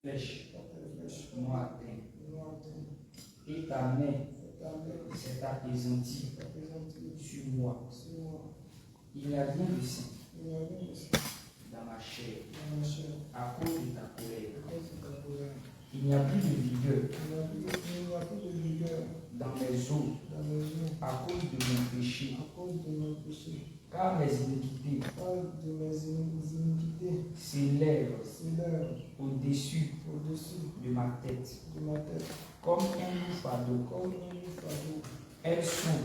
flèche m'ont atteint. Et ta main s'est apaisantie sur moi. Il n'y a rien de sain dans ma chair à cause de ta colère. Il n'y a plus de vigueur dans mes os à cause de mon péché. Car mes iniquités s'élèvent au-dessus de ma tête. Comme un lourd fardeau. Elles sont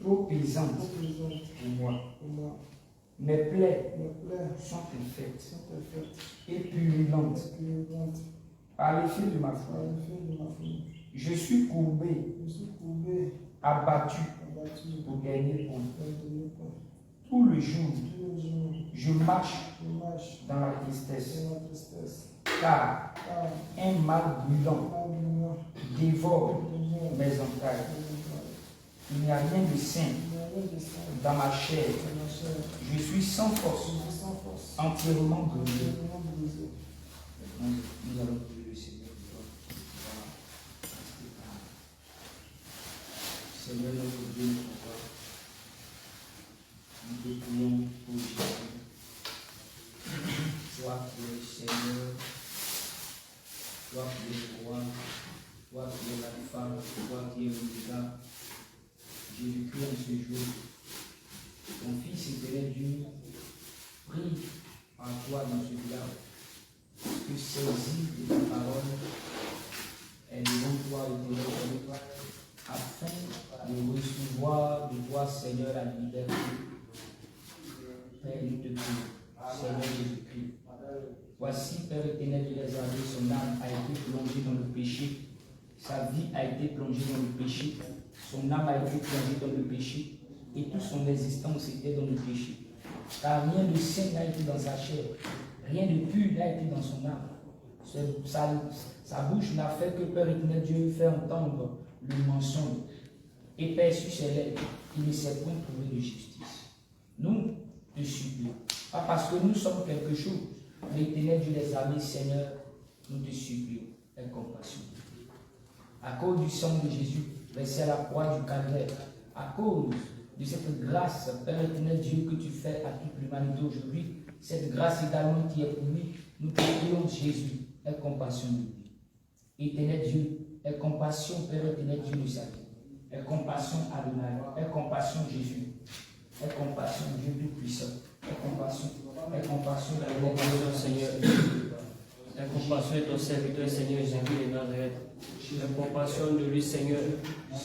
trop pesantes pour moi. Mes plaies sont infectes et purulentes par l'effet de ma folie. Je suis courbé, abattu pour gagner point. Tout le jour, je marche dans la tristesse, car un mal brûlant dévore mes entrailles. Il n'y a rien de sain dans ma chair. Je suis sans force, entièrement brûlé. Nous allons prier le Seigneur. Seigneur notre Dieu, notre Père, nous te prions pour Jésus. Toi qui es le Seigneur, toi qui es le roi, toi qui es la femme, toi qui es le Dieu. Jésus-Christ en ce jour, ton Fils éternel Dieu, prie en toi dans ce village, que saisis de ta parole, et devant toi éternel, afin de recevoir de toi, Seigneur, la liberté. Père, nous te prions, Seigneur Jésus-Christ. Voici, Père éternel de les armées, son âme a été plongée dans le péché, sa vie a été plongée dans le péché, son âme a été plongée dans le péché, et toute son existence était dans le péché. Car rien de saint n'a été dans sa chair, rien de pur n'a été dans son âme. Sa bouche n'a fait que, Père éternel Dieu, fait entendre le mensonge. Et Père, sur ses lèvres, il ne s'est point trouvé de justice. Nous te supplions, pas parce que nous sommes quelque chose, mais éternel Dieu des armées, Seigneur, nous te supplions, aie compassion. À cause du sang de Jésus, versé à la croix du calvaire, à cause de cette grâce, Père éternel Dieu, que tu fais à toute l'humanité aujourd'hui, cette grâce également qui est pour nous, nous te prions, Jésus, aie compassion de nous. Éternel Dieu, aie compassion, Père éternel Dieu de sa vie. Aie compassion, Adonai. Aie compassion, Jésus. Aie compassion, Dieu Tout-Puissant. Aie compassion, Seigneur. Aie compassion de ton serviteur, Seigneur Jésus de Nazareth. Aie compassion de lui, Seigneur.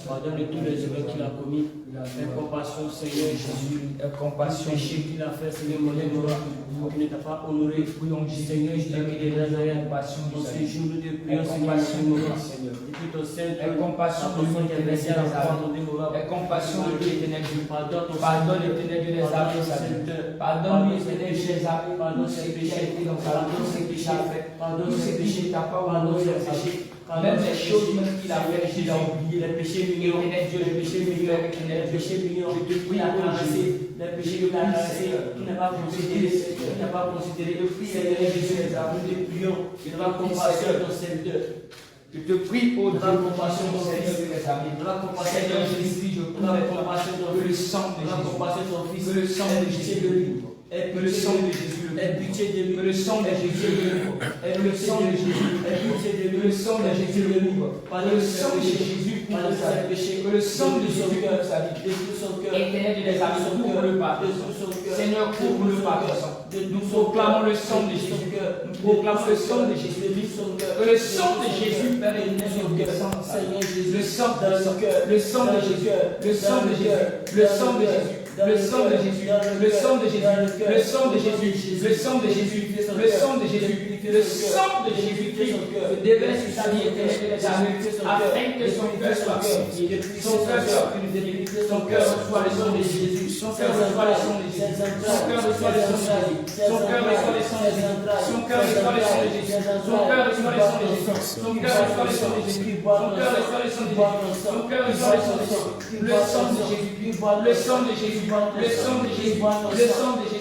Pardonne de tous les erreurs qu'il a commis. Aie compassion, Seigneur Jésus. Aie compassion. Péché qu'il a fait, Seigneur, mon Dieu, il ne t'a pas honoré. Seigneur Jésus de Nazareth. Dans ce jour, nous te prions, Seigneur. Depuis ton Seigneur, compassion de lui, versé à la croix, aie compassion de lui, éternel Dieu. Pardonne, éternel Dieu, les armes, pardonne-lui, éternel Dieu, les armes, pardonne ses péchés, pardonne ses péchés, pardonne ses péchés, t'as pas pardonne ses péchés. Même les choses qu'il a fait, il a oublié, les péchés mignons, les péchés mignons, les péchés mignons, je te prie à ramasser, les péchés que tu as ramasser, tu n'as pas considéré, Seigneur Jésus, nous te prions, il va compassion de ton serviteur. Je te prie pour de la compassion de ton Fils, de la compassion de Jésus, je prie de la compassion de le sang de la compassion de ton Fils, que le sang de Jésus de lui, et que le sang de Jésus, aie pitié de lui, que le sang de Jésus de lui, et que le sang de Jésus, aie pitié de lui, que le sang de Jésus de lui, par le sang de Jésus, par le sang de péché, que le sang de Jésus de sa vie, de tout son cœur, éternel de les amis, couvre le pas, Seigneur, couvre le pas, nous proclamons le sang de Jésus, nous proclamons le sang de Jésus, que le sang de Jésus, Père éternel, Seigneur Jésus, le sang de Jésus, le sang de Jésus, le sang de Jésus, le sang de Jésus. Le sang de Jésus, le sang de Jésus, le sang de Jésus, le sang de Jésus, le sang de Jésus, le sang de Jésus se déverse sur sa vie éternelle, afin que son cœur soit purifié, son cœur soit purifié, son cœur reçoit le sang de Jésus, son cœur reçoit le sang de Jésus, son cœur reçoit le sang de Jésus, son cœur reçoit le sang de Jésus, son cœur reçoit le sang de Jésus, son cœur reçoit le sang de Jésus, son cœur reçoit le sang de Jésus, son cœur reçoit le sang de Jésus, son cœur reçoit le sang de Jésus, le sang de Jésus, le sang de Jésus. Le sang de Jésus, le sang de Jésus,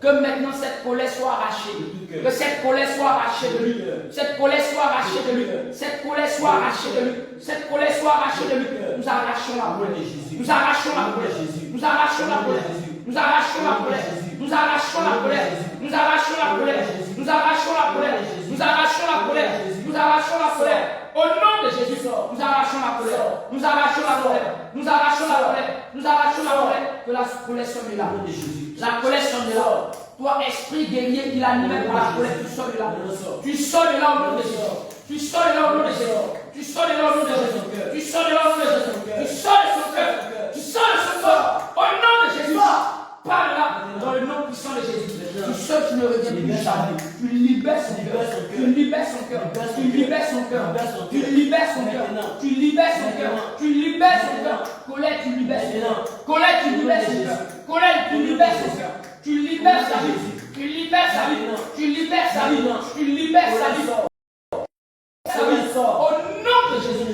Que maintenant cette colère soit arrachée. Que cette colère soit arrachée de lui. Cette colère soit arrachée de lui. Cette colère soit arrachée de lui. Cette colère soit arrachée de lui. Nous arrachons la colère. Nous arrachons la colère. Nous arrachons la colère. Nous arrachons la colère. Nous arrachons la colère. Nous arrachons la colère. Nous arrachons la colère. Nous arrachons la colère. Nous arrachons la colère. Au nom de Jésus, nous arrachons la colère. Nous arrachons la colère. Nous arrachons la colère. Nous arrachons la colère. Que la colère soit de là. La colère soit de là. Toi, esprit guerrier qui l'animait par la colère, tu sors de là. Tu sors de là au nom de Jésus. Tu sors de là au nom de Jésus. Tu sors de là au nom de Jésus. Tu sors de là au nom de Jésus. Tu sors de son cœur. Tu sors de son corps. Au nom de Jésus. Parle là, dans le nom puissant de Jésus. Tu sors, tu ne reviens plus jamais. Tu libères son cœur. Tu libères son cœur. Tu libères son cœur. Tu libères son cœur. Tu libères son cœur. Tu libères son cœur. Colère, tu libères son cœur. Colère, tu libères son cœur. Colère, tu libères son cœur. Tu libères sa vie. Tu libères sa vie. Tu libères sa vie. Tu libères sa vie. Au nom de Jésus.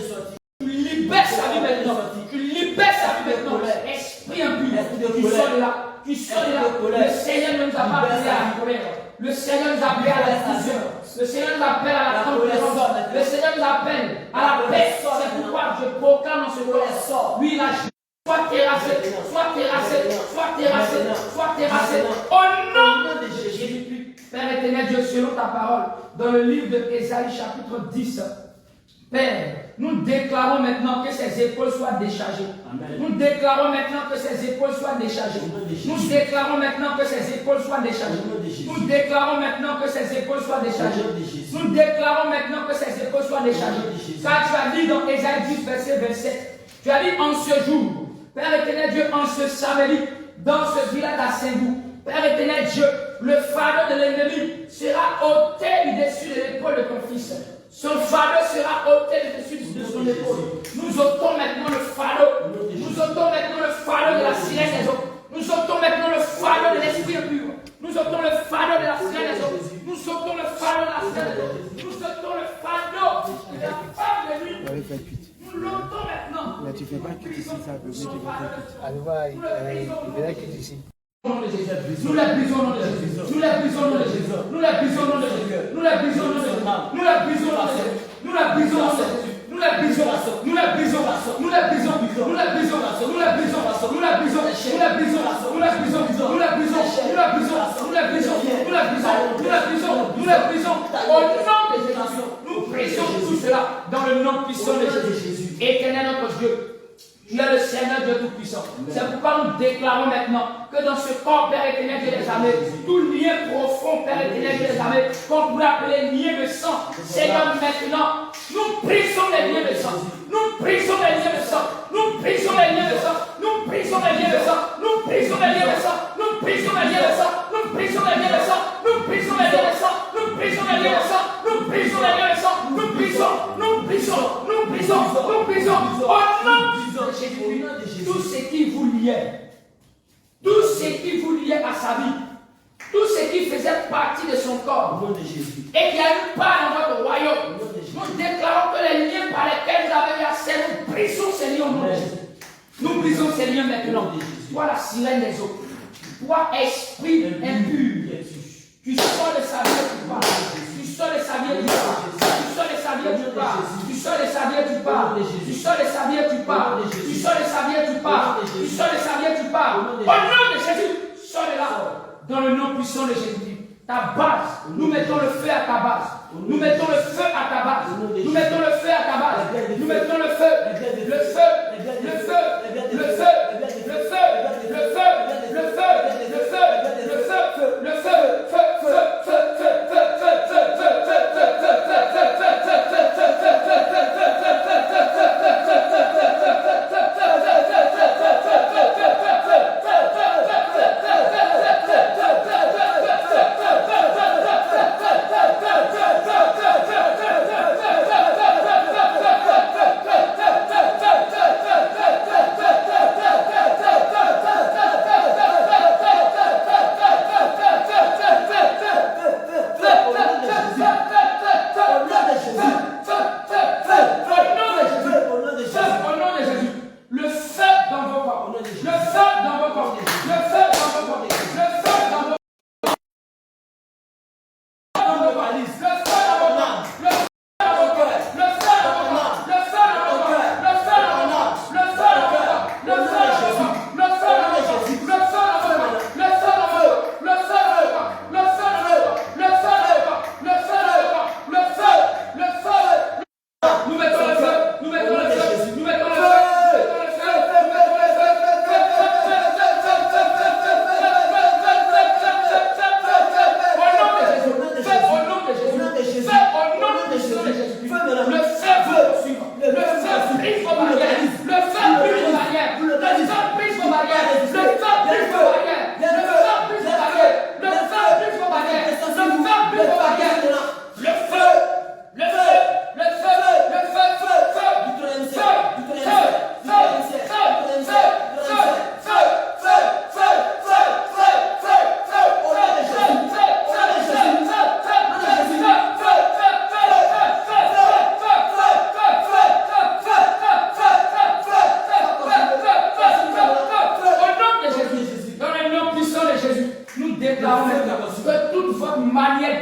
Tu libères sa vie maintenant. Tu libères sa vie maintenant. Esprit impur. Tu sors de là. Tu sors de là. Le Seigneur ne nous a pas appelé à la colère. Le Seigneur nous appelle à la division. Le Seigneur nous appelle à la tempérance. Le Seigneur nous appelle à la paix. C'est pourquoi je proclame dans ce corps. Lui, il a soit terrassé, soit terrassé, soit terrassé, soit terrassé. Au nom de Jésus. Père éternel Dieu, selon ta parole, dans le livre de Ésaïe chapitre 10, Père, nous déclarons maintenant que ses épaules soient déchargées. Amen. Nous déclarons maintenant que ses épaules soient déchargées. Nous déclarons maintenant que ses épaules soient déchargées. Nous déclarons maintenant que ses épaules soient déchargées. Nous déclarons maintenant que ses épaules soient déchargées. Car tu as dit dans Ésaïe 10, verset 27, tu as dit en ce jour, Père éternel Dieu, en ce samedi, dans ce village à Saint-Bou, Père éternel Dieu, le fardeau de l'ennemi sera ôté du dessus de l'épaule de ton fils. Son fardeau sera ôté du dessus de son épaule. Nous ôtons maintenant le fardeau. Nous ôtons maintenant le fardeau de la sirène des eaux. Nous ôtons maintenant le fardeau de l'esprit impur. Nous ôtons le fardeau de la sirène des eaux. Nous ôtons le fardeau de la sirène des eaux. Nous ôtons le fardeau de la femme de nuit. Nous l'ôtons maintenant. Mais tu fais pas que ici, ça peut tu fais pas que. Allez voir, il verra que ici. Nous la brisons au nom de Jésus. Nous la brisons au nom de Jésus. Nous la brisons au nom de Jésus. Nous la brisons au nom de Jésus. Nous la brisons au nom de Jésus. Nous la brisons au nom de Jésus. Nous la brisons. Nous la brisons. Nous la brisons. Nous la brisons. Nous la brisons. Nous la brisons. Nous la brisons. Nous la brisons. Nous la brisons. Nous la brisons. Nous la brisons. Nous la brisons. Nous la brisons. Nous la brisons. Au nom de Jésus. Nous brisons tout cela dans le nom puissant de Jésus. Éternel notre Dieu. Tu es le Seigneur Dieu Tout-Puissant. C'est pourquoi nous déclarons maintenant que dans ce corps, Père éternel Dieu des armées, tout lien profond, Père éternel Dieu des armées, qu'on pourrait appeler lien de sang, Seigneur, maintenant, nous brisons les liens de sang. Nous brisons les liens de sang. Nous brisons les liens de sang. Nous brisons les liens de sang. Nous brisons les liens de sang. Nous brisons les liens de sang. Nous brisons les liens de sang. Nous brisons les liens de sang. Nous brisons les liens de sang. Nous brisons les liens de sang. Nous brisons. Nous brisons. Nous brisons. Nous brisons. Au nom de Jésus, tout ce qui vous liait, tout ce qui vous liait à sa vie, tout ce qui faisait partie de son corps, et qui a eu part dans votre royaume, nous déclarons que les liens par lesquels vous avez eu accès, nous brisons ces liens au nom de Jésus. Nous brisons ces liens maintenant. Toi, la sirène des eaux, toi, esprit impur, tu sors de sa vie, tu parles. Tu sors de sa vie, tu parles. Tu sors de sa vie, tu parles. Tu sors de sa vie, tu parles. Tu sors de sa vie, tu parles. Tu sors de sa vie, tu parles. Tu sors de sa vie, tu parles. Au nom de Jésus, sors de là. Dans le nom puissant de Jésus. Ta base, nous mettons le feu à ta base. Nous mettons le feu à ta base. Nous mettons le feu à ta base. Nous mettons le feu. Le feu. Le feu. Le feu. Le feu. Le feu. Le feu. Le feu. Le feu. Le feu. Le feu. Feu. Feu. Feu. Feu. Feu. Feu. Feu. Feu. Feu. déclarons maintenant que toute votre manière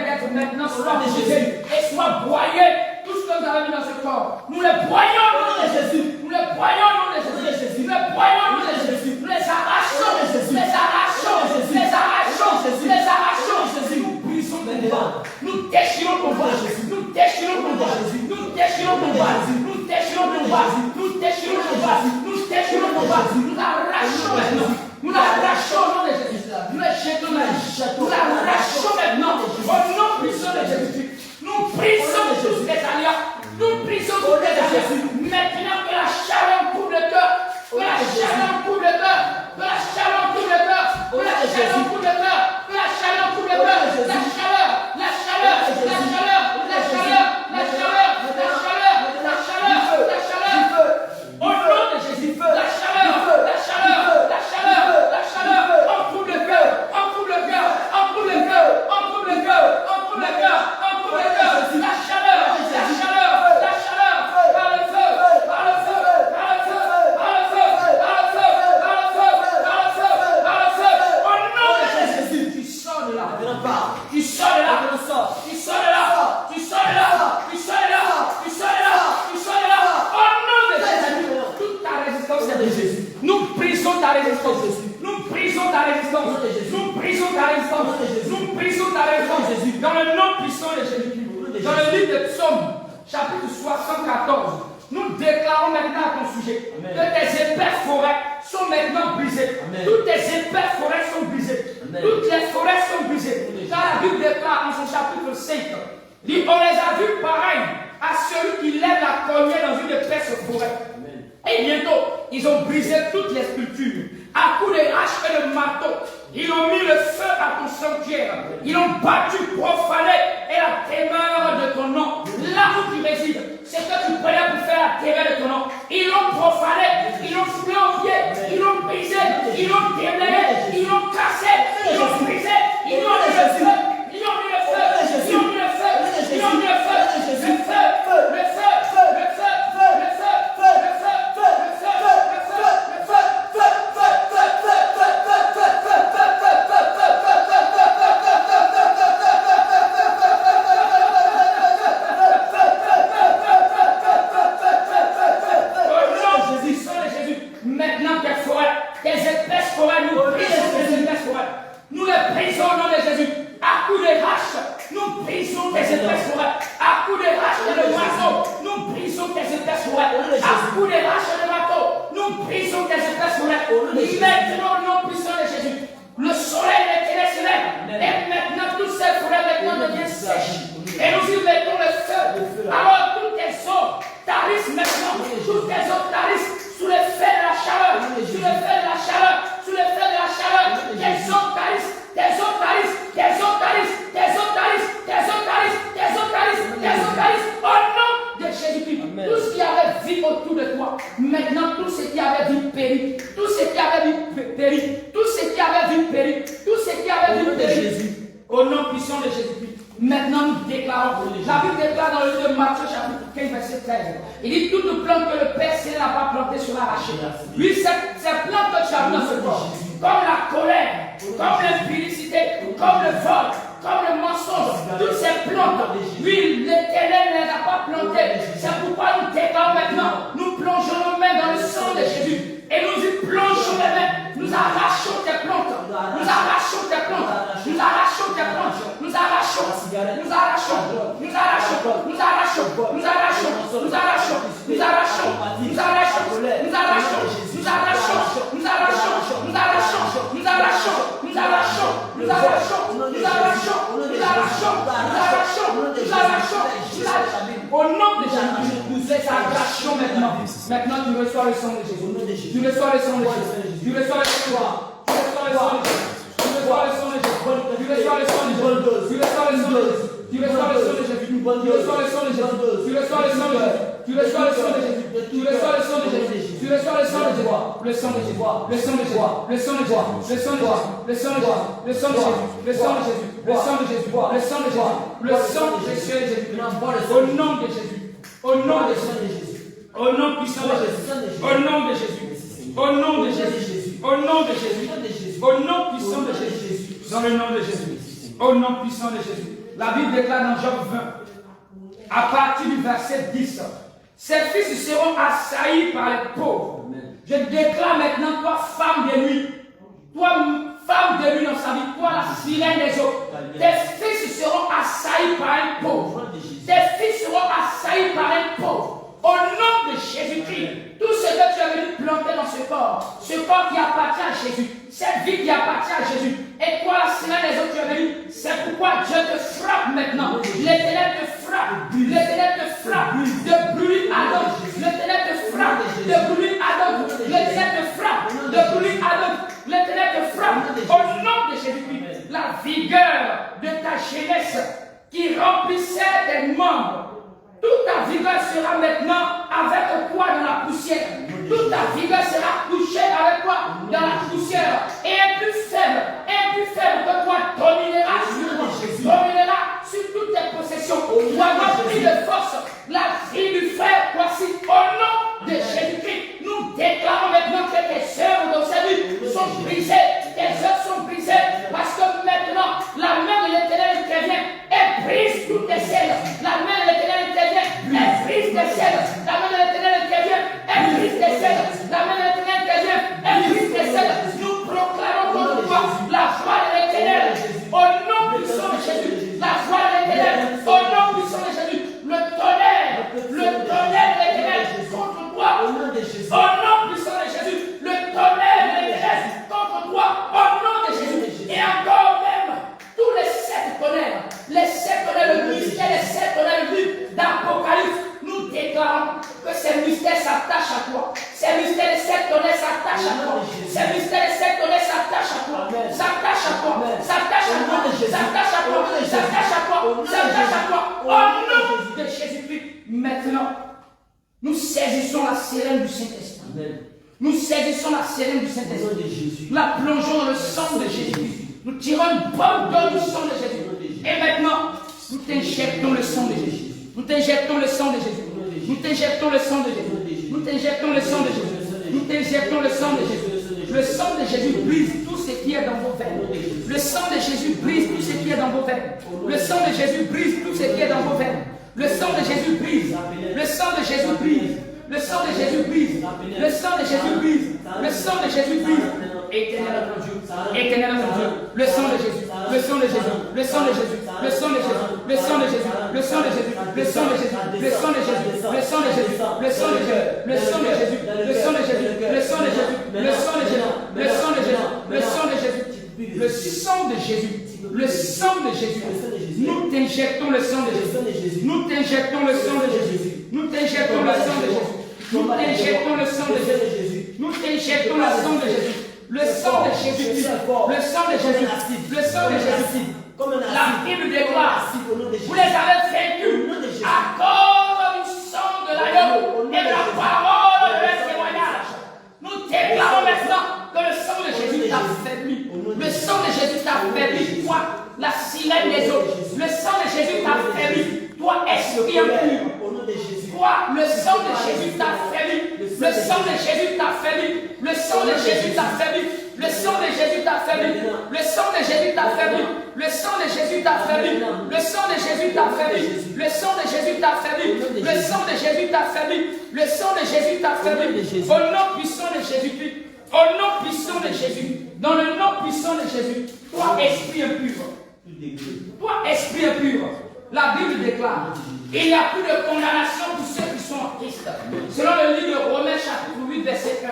d'être maintenant soit brisée et soit broyée. Tout ce que vous avez mis dans ce corps, nous les broyons au nom de Jésus. Nous les broyons au nom de Jésus. Nous les broyons au nom de Jésus. Nous les arrachons. Les arrachons. Les arrachons. Les arrachons. Nous brisons ton bas. Nous déchirons ton bas. Nous déchirons ton bas. Nous déchirons ton bas. Nous déchirons ton bas. Nous déchirons ton bas. Nous déchirons ton bas. Nous l'arrachons maintenant. Nous l'arrachons au nom de Jésus. Nous les jetons maintenant. Nous l'arrachons maintenant. Au nom puissant de Jésus. Nous brisons tous les alliances. Nous brisons tous les alliances. Maintenant que la chaleur couvre le cœur. Que la chaleur couvre le cœur. Que la chaleur couvre le cœur. Que la chaleur couvre le cœur. Que la chaleur couvre le cœur. La chaleur. La chaleur. La chaleur. La chaleur. La chaleur. La chaleur. La chaleur. La chaleur. Au nom de Jésus. La chaleur. La chaleur. La chaleur. La chaleur. On couvre le cœur. On couvre le cœur. On couvre le cœur. On couvre le cœur. On couvre le cœur. La chaleur, la chaleur, la chaleur, par le feu, par le feu, par le feu, par le feu, par le feu, par le feu, par le feu, par le feu, au nom de Jésus, tu sors de là, tu sors de là, tu sors de là, tu sors de là, tu sors de là, tu sors de là, tu sors de là, au nom de Jésus, toute ta résistance est de Jésus, nous brisons ta résistance, nous brisons ta résistance, nous brisons ta résistance, nous brisons ta résistance, dans le nom puissant de Jésus. Dans le livre de Psaume, chapitre 74, nous déclarons maintenant à ton sujet que tes épais forêts sont maintenant brisées. Toutes tes épais forêts sont brisées. Toutes les forêts sont brisées. Car la Bible déclare en son chapitre 5, on les a vus pareils à celui qui lève la cognée dans une épaisse forêt. Et bientôt, ils ont brisé toutes les sculptures. À coups de hache et de marteau, ils ont mis le feu à ton sanctuaire. Ils ont battu, profané et la terreur de ton nom. Là où tu résides, c'est que tu prenais pour faire la terreur de ton nom. Ils l'ont profané, ils l'ont foulé au pied, ils l'ont brisé, ils l'ont déblayé, ils l'ont cassé, ils l'ont brisé, ils l'ont mis le feu, ils l'ont mis le feu, ils l'ont mis le feu, ils l'ont mis le feu, le feu, le feu, le feu, le feu, le feu, le feu, le feu, maintenant tes forêts, tes épaisses forêts, nous brisons tes épaisses forêts. Nous les brisons au nom de Jésus. À coups de hache, nous brisons tes épaisses forêts. À coups de hache et de marteau, nous brisons tes épaisses forêts. À coups de hache et de marteau, nous brisons tes épaisses forêts. Maintenant au nom puissant de Jésus. Le soleil de l'éternel se lève. Et maintenant toutes ces forêts maintenant deviennent sèches. Et nous y mettons le feu. Alors toutes tes eaux tarissent maintenant. Toutes tes eaux tarissent. Sous l'effet de la chaleur, sous l'effet de la chaleur, sous l'effet de la chaleur, tes eaux tarissent, tes eaux tarissent, tes eaux tarissent, tes eaux tarissent, tes eaux tarissent, tes eaux tarissent, tes eaux tarissent, au nom de Jésus-Christ. Tout ce qui avait vie autour de toi, maintenant tout ce qui avait vie péri, tout ce qui avait vie péri, tout ce qui avait vie péri, tout ce qui avait vie péri, au nom puissant de Jésus-Christ. Maintenant, nous déclarons, la Bible déclare dans le livre de Matthieu, chapitre 15, verset 13. Il dit toute plante que le Père Céleste n'a pas plantée sera arrachée. Lui, ces plantes que tu as dans ce corps, comme la colère, comme l'impudicité, comme le vol, comme le mensonge, toutes ces plantes, lui, l'Éternel ne les a pas plantées. C'est pourquoi nous déclarons maintenant, nous plongeons nos mains dans le sang de Jésus et nous y plongeons les mains. Nous arrachons tes plantes, nous arrachons tes plantes, nous arrachons tes plantes, nous arrachons, nous arrachons, nous arrachons, nous arrachons, nous arrachons, nous arrachons, nous arrachons, nous arrachons, nous arrachons, nous arrachons, nous arrachons, nous arrachons, nous arrachons, nous arrachons, nous arrachons, nous arrachons, nous arrachons, nous arrachons, nous arrachons, au nom de Jésus, nous les arrachons maintenant. Maintenant, tu reçois le sang de Jésus. Tu reçois le sang de Jésus. Tu reçois le sang de Jésus. Tu reçois le sang de Jésus. Tu reçois le sang de Jésus. Tu reçois le sang de Jésus. Tu reçois le sang de Jésus. Tu reçois le sang de Jésus. Tu reçois le sang de Jésus. Tu reçois le sang de Jésus. Tu reçois le sang de Jésus. Tu reçois le sang de Jésus. Le sang de Jésus. Le sang de Jésus. Le sang de Jésus. Le sang de Jésus. Le sang de Jésus. Le sang de Jésus. Le sang de Jésus. Le sang de Jésus. Le sang de Jésus. Au nom de Jésus. Au nom de Jésus. Au nom puissant de Jésus. Au nom de Jésus. Au nom de Jésus. Au nom de Jésus. Jésus. Au nom puissant de Jésus. Dans le nom de Jésus. Au nom puissant de Jésus. La Bible déclare dans Job 20, à partir du verset 10, ses fils seront assaillis par les pauvres. Je déclare maintenant, toi, femme de nuit, toi, femme de nuit dans sa vie, toi, la sirène des eaux, tes fils seront assaillis par un pauvre. Tes fils seront assaillis par un pauvre. Au nom de Jésus-Christ, tout ce que tu as venu planter dans ce corps qui appartient à Jésus, cette vie qui appartient à Jésus, et toi, la sirène des eaux, tu as venu, c'est pourquoi Dieu te frappe maintenant. L'Éternel te frappe, l'Éternel te frappe, de brûler à l'autre, l'Éternel te frappe, de brûler à l'autre, l'Éternel te frappe, de brûler à l'autre, l'Éternel te frappe. Au nom de Jésus-Christ, la vigueur de ta jeunesse qui remplissait tes membres, toute ta vigueur sera maintenant avec toi dans la poussière. Toute ta vigueur sera couchée avec toi dans la poussière. Et un plus faible que toi dominera sur toutes tes possessions. Tu as pris de force la vie du frère. Voici au nom de Jésus-Christ, nous déclarons maintenant que tes œuvres dans sa vie sont brisées. Tes œuvres sont brisées parce que maintenant la main de l'Éternel intervient et brise toutes tes ailes. La main de l'Éternel intervient et brise tes ailes. La main de l'Éternel intervient et brise tes ailes. La main de l'Éternel intervient et brise tes ailes. Nous proclamons contre toi la joie de l'Éternel. Au nom puissant de Jésus, la joie de l'Éternel. Au nom puissant de Jésus, le tonnerre de l'Éternel contre toi. Au nom puissant de Jésus, le tonnerre de l'Éternel contre toi. Au nom de Jésus. Et encore même, tous les 7 tonnerres, le mystère des 7 tonnerres d'Apocalypse, nous déclarons que ces mystères s'attachent à toi. Ces mystères des 7 tonnerres s'attachent à toi. Ces mystères des 7 tonnerres s'attachent à toi. S'attachent à toi. S'attachent à toi. S'attachent à toi. S'attachent à toi. S'attachent à toi. Au nom de Jésus-Christ, maintenant, nous saisissons la sirène du Saint-Esprit. Nous saisissons la sirène du Saint-Esprit. La plongeons dans le sang de Jésus. Nous tirons une bombe dans le sang de Jésus. Et maintenant, nous t'injectons le sang de Jésus. Nous t'injectons le sang de Jésus. Nous t'injectons le sang de Jésus. Nous t'injectons le sang de Jésus. Nous t'injectons le sang de Jésus. Le sang de Jésus brise tout ce qui est dans vos veines. Le sang de Jésus brise tout ce qui est dans vos veines. Le sang de Jésus brise tout ce qui est dans vos veines. Le sang de Jésus brise. Le sang de Jésus brise. Le sang de Jésus brise. Le sang de Jésus brise. Le sang de Jésus brise. Éternel notre Dieu. Éternel notre Dieu. Le sang de Jésus. Le sang de Jésus. Le sang de Jésus. Le sang de Jésus. Le sang de Jésus. Le sang de Jésus. Le sang de Jésus. Le sang de Jésus. Le sang de Jésus. Le sang de Jésus. Le sang de Jésus. Le sang de Jésus. Le sang de Jésus. Le sang de Jésus. Le sang de Jésus. Le sang de Jésus. Le sang de Jésus. Le sang de Jésus. Nous t'injectons le sang de Jésus. Nous t'injectons le sang de Jésus. Nous t'injectons le sang de Jésus. Nous t'injectons le sang de Jésus. Nous t'injectons le sang de Jésus. Le sang de Jésus. Le sang de Jésus. Le sang de Jésus. La Bible déclare, vous les avez vaincus à cause du sang de l'agneau et de la parole de leur témoignage. Nous déclarons maintenant que le sang de Jésus t'a affaibli. Le sang de Jésus t'a affaibli. Toi, la sirène des eaux. Le sang de Jésus t'a affaibli. Toi, esprit impur. Toi, le sang de Jésus t'a affaibli. Le sang de Jésus t'a affaibli. Le sang de Jésus t'a affaibli. Le sang de Jésus t'a affaibli. Le sang de Jésus t'a affaibli. Le sang de Jésus t'a affaibli. Le sang de Jésus t'a affaibli. Le sang de Jésus t'a affaibli. Le sang de Jésus t'a affaibli. Le sang de Jésus t'a affaibli. Au nom puissant de Jésus-Christ. Au nom puissant de Jésus. Dans le nom puissant de Jésus. Toi, esprit impur. Toi, esprit impur. La Bible déclare, il n'y a plus de condamnation pour ceux qui sont en Christ. Selon le livre de Romains chapitre 8 verset 1.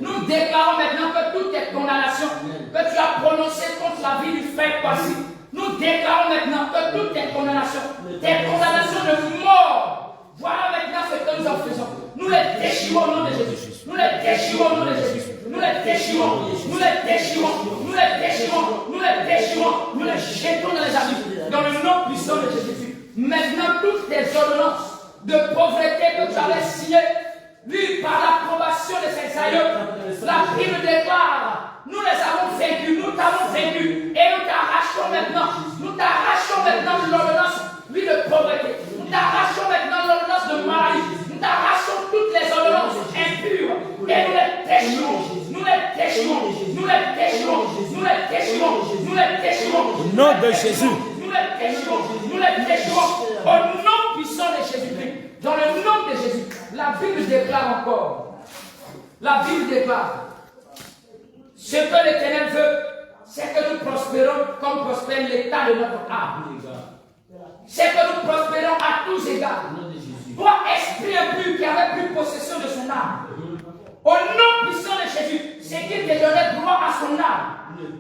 Nous déclarons maintenant que toutes tes condamnations que tu as prononcées contre la vie du frère Kwasi, nous déclarons maintenant que toutes tes condamnations de mort, voilà maintenant ce que nous en faisons. Nous les déchirons au nom de Jésus. Nous les déchirons au nom de Jésus. Nous les déchirons. Nous les déchirons. Nous les déchirons. Nous les déchirons. Nous les jetons dans les abîmes. Dans le nom puissant de Jésus. Maintenant, toutes tes ordonnances de pauvreté que tu avais signées, vues par l'approbation de ces aïeux, la Bible déclare, nous les avons vaincus, nous t'avons vaincu, et nous t'arrachons maintenant de l'ordonnance, vie de pauvreté, nous t'arrachons maintenant de l'ordonnance de maladie, nous t'arrachons toutes les ordonnances impures, et nous les déchirons, nous les déchirons, nous les déchirons, nous nom de Jésus. Nous les déchirons au nom puissant de Jésus-Christ. Dans le nom de Jésus. La Bible déclare encore. La Bible déclare. Ce que l'Éternel veut, c'est que nous prospérons comme prospère l'état de notre âme. C'est que nous prospérons à tous égards. Toi, esprit impur qui avait pris possession de son âme. Au nom puissant de Jésus, c'est qu'il te donnait droit à son âme.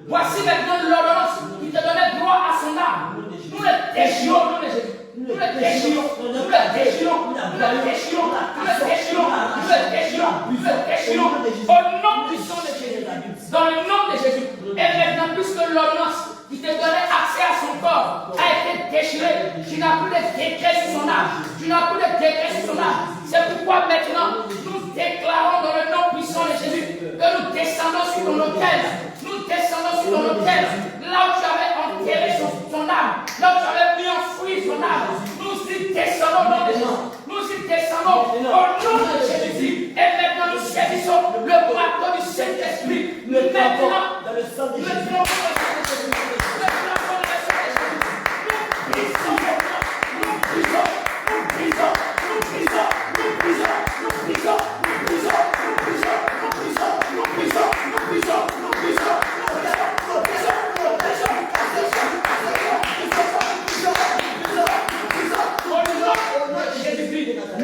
Voici maintenant l'ordonnance qui te donnait droit à son âme. Nous le déchirons, nous le Jésus. Nous le déchirons, nous le déchirons, nous le déchirons, nous le déchirons, nous le déchirons, nous le déchirons. Au nom puissant de Jésus. Dans le nom de Jésus. Et maintenant, puisque l'ordonnance qui te donnait accès à son corps a été déchirée, tu n'as plus de décret sur son âme. Tu n'as plus de décret sur son âme. C'est pourquoi maintenant, nous déclarons dans le nom puissant de Jésus que nous descendons sur ton autel. Nous descendons sur ton autel. Là où tu avais enterré son âme. Là où tu avais mis enfoui son âme. Nous y descendons dans le nom. Nous y descendons au nom de Jésus. Et maintenant, nous saisissons le bâton du Saint-Esprit. Maintenant, dans le sang de Jésus.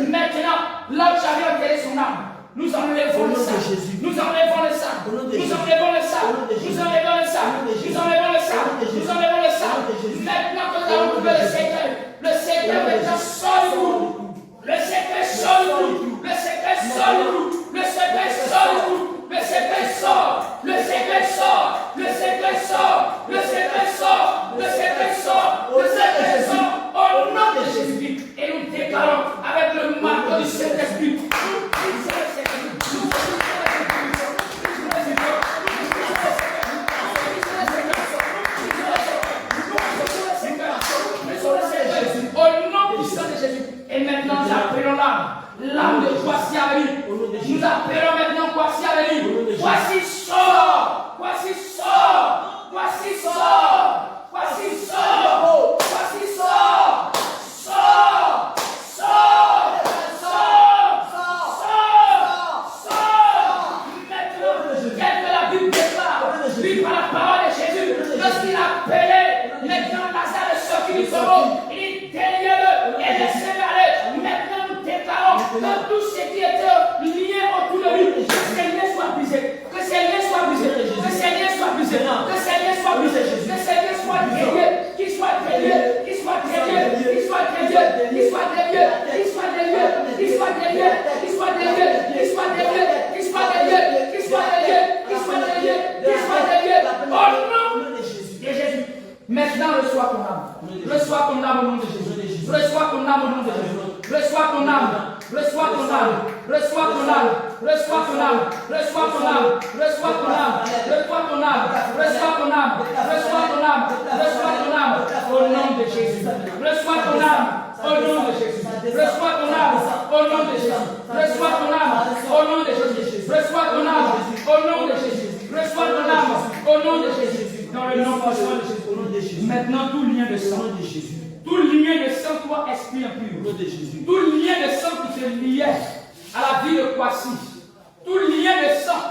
Maintenant, là où tu avais enterré son âme, nous enlevons le sang. Nous enlevons le sang. Nous enlevons le sang. Nous enlevons le sang. Nous enlevons le sang. Nous enlevons le sang. Maintenant que nous avons trouvé le secret maintenant sort du bout. Le secret sort du bout. Le secret sort du bout. Le secret sort du bout. Le secret sort. Le secret sort. Le secret sort. Le secret sort. Le secret sort. Le secret sort. Au nom de Jésus-Christ. Et nous déclarons avec le marteau du Saint-Esprit. Au nom puissant de Jésus. Et maintenant, nous appelons l'âme de Voici à venir. Nous appelons maintenant Voici à venir. Voici sort. Voici sort. Voici sort. Voici sort. Voici sort. Sort. Sort. Sort. Sort. Sort. Maintenant, quelle que la Bible déclare, lui par la parole de Jésus, lorsqu'il a appelé, maintenant Lazare est sorti du tombeau, il dit déliez-le et laissez-le aller. Maintenant nous déclarons que tout ce qui était lié autour de lui, que ces liens soient brisés, que ces liens soient brisés, que ces liens soient brisés, que ces liens soient brisés, que ces liens soient déliés, qu'ils soient déliés, qu'ils soient déliés, qu'ils soient déliés, qu'ils soient déliés, qu'ils soient déliés, qu'ils soient déliés, qu'ils soient déliés, qu'ils soient déliés, qu'ils soient déliés, qu'ils soient déliés, qu'ils soient déliés, qu'ils soient déliés. Au nom de Jésus. Maintenant, reçois ton âme. Reçois ton âme au nom de Jésus. Reçois ton âme au nom de Jésus. Reçois ton âme. Reçois ton âme. Reçois ton âme. Reçois ton âme. Reçois ton âme. Reçois ton âme. Reçois ton âme. Reçois ton âme. Reçois ton âme. Reçois ton âme. Au nom de Jésus. Reçois ton âme. Au nom de Jésus. Reçois ton âme. Au nom de Jésus. Reçois ton âme. Au nom de Jésus. Reçois ton âme. Au nom de Jésus. Reçois ton âme. Au nom de Jésus. Dans le nom puissant de Jésus. Maintenant, tout lien de sang de Jésus. Tout lien de sang, toi, esprit impur. Tout lien de sang qui te liait à la vie de Kwasi. Tout lien de sang,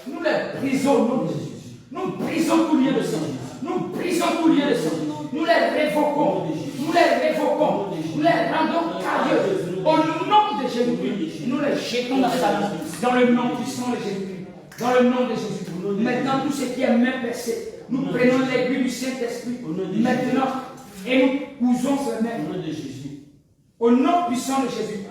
nous les brisons au nom de Jésus. Nous brisons tout lien de sang. Nous brisons tout lien de sang. Nous les révoquons. Nous les révoquons. Nous les rendons carieux. Au nom de Jésus-Christ, nous les jetons dans sa main. Dans le nom puissant de Jésus-Christ. Dans le nom de Jésus. Maintenant, tout ce qui est main percée, nous prenons l'aiguille du Saint-Esprit. Maintenant, et nous cousons ces mains. Au nom puissant de Jésus.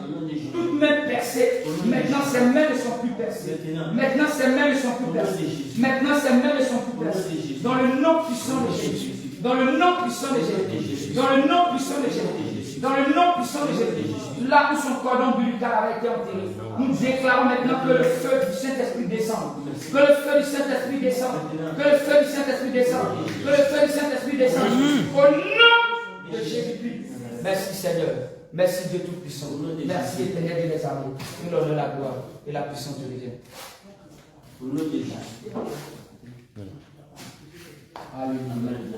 Toutes mains percées. Maintenant, ces mains ne sont plus percées. Maintenant, ces mains ne sont plus percées. Maintenant, ces mains ne sont plus percées. Dans le nom puissant de Jésus. Dans le nom puissant de Jésus. Dans le nom puissant de Jésus. Dans le nom puissant de Jésus. Là où son cordon ombilical avait été enterré, nous déclarons maintenant que le feu du Saint-Esprit descend. Que le feu du Saint-Esprit descend. Que le feu du Saint-Esprit descend. Que le feu du Saint-Esprit descend. Au nom de Jésus-Christ. Merci Seigneur. Merci Dieu Tout-Puissant. Merci Éternel des armées. Nous leur donnons la gloire et la puissance de Dieu. Au nom de Jésus. Alléluia.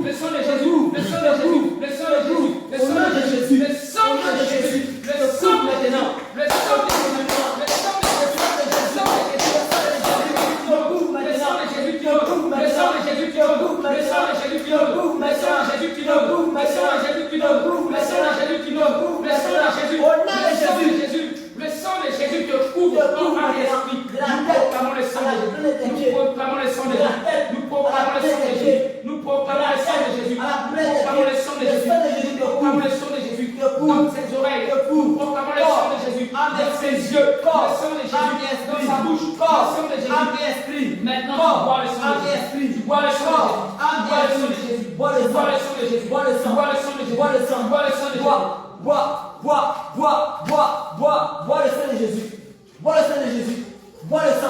le sang de Jésus, le sang de Jésus, le sang de Jésus, le sang de Jésus, le sang de Jésus, le sang maintenant, le sang de Jésus, le sang de Jésus, le sang de Jésus qui l'ouvre, le sang de Jésus qui l'ouvre, le sang de Jésus qui l'ouvre, le sang de Jésus qui l'ouvre, le sang de Jésus qui l'ouvre, le sang de Jésus qui l'ouvre, le sang de Jésus, le sang de Jésus te couvre corps âme et esprit. Nous proclamons le sang de Jésus. Nous proclamons le sang de Jésus. Nous proclamons le sang de Jésus. Nous proclamons le sang de Jésus. Nous proclamons le sang de Jésus. Nous proclamons le sang de Jésus. Dans ses oreilles. Nous proclamons le sang de Jésus. Dans ses yeux. Le sang de Jésus. Dans sa bouche. Le sang de Jésus. Maintenant, tu bois le sang de Jésus. Tu bois le sang de Jésus. Tu bois le sang de Jésus. Tu bois le sang de Jésus. Tu bois le sang de Jésus. Tu bois le sang de Jésus. Bois le sang de Jésus. Bois le sang de Jésus. Bois le sang.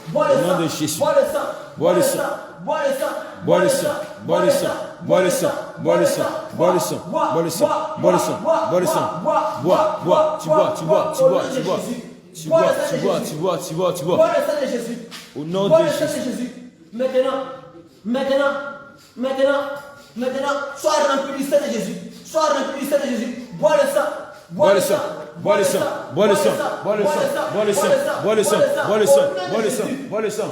Bois le sang. Au nom de Jésus. Bois le sang. Bois le sang. Bois le sang. Bois le sang. Bois le sang. Bois le sang. Bois le sang. Bois le sang. Bois le sang. Bois le sang. Bois le sang. Bois. Tu bois. Tu bois. Tu bois. Tu bois. Tu bois. Tu bois. Tu bois. Tu bois. Tu bois. Bois le sang de Jésus. Au nom Bois de le sang de Jésus. Jésus. Maintenant, sois rempli du sang de Jésus. Sois rempli du sang de Jésus. Bois le sang. Bois le sang. Bois le sang. Bois le sang. Bois le sang. Bois le sang. Bois le sang. Bois le sang. Bois le sang. Bois le sang.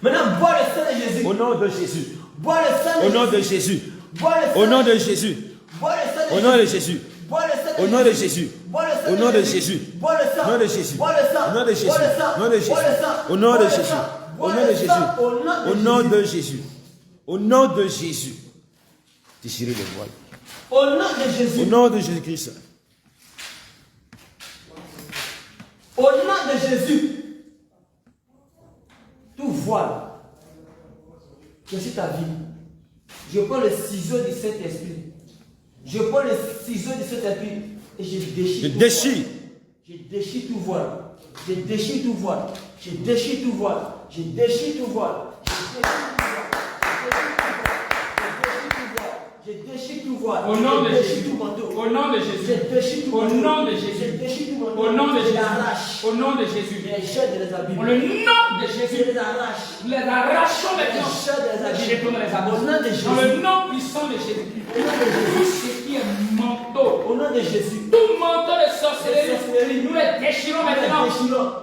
Maintenant, bois le sang de Jésus. Au nom de Jésus. Bois le sang de Au nom de Jésus. Jésus. Bois le sang Au nom de Jésus. Bois le sang de Au nom de Jésus. Bois le sang Au nom de Jésus. Bois le sang Au nom de Jésus. Bois le sang. Au nom de Jésus. Bois le sang. Au nom de Jésus. Bois le sang. Au nom de Jésus. Bois le sang. Au nom de Bois le Jésus. sang. Au nom Bois de le Jésus. sang. Au nom de Jésus. Au nom de Jésus. Déchirez le voile. Au nom de Jésus. Au nom de Jésus-Christ. Au nom de Jésus. Tout voile. Je suis ta vie. Je prends le ciseau du Saint-Esprit. Je prends le ciseau du Saint-Esprit et je déchire. Je déchire. Je déchire tout voile. Je déchire tout voile. Je déchire tout voile. Je déchire tout voile. Je déchire tout voile. Au nom de Je déchire Jésus. tout manteau. Au nom de Je Jésus. déchire tout Au manteau. nom de Je Jésus. déchire tout manteau. Au nom de Je Jésus. l'arrache. Au nom de Jésus. Les jets de les habits. Au nom de Je Jésus. les arrache. Les arrachons Les maintenant. jets de les habits. Jetons dans les habits. Au nom de Jésus. Dans le nom puissant de Jésus. Au nom de Jésus. Tout ce qui est manteau. Au nom de Jésus. Tout manteau de sorcellerie. Nous les déchirons maintenant.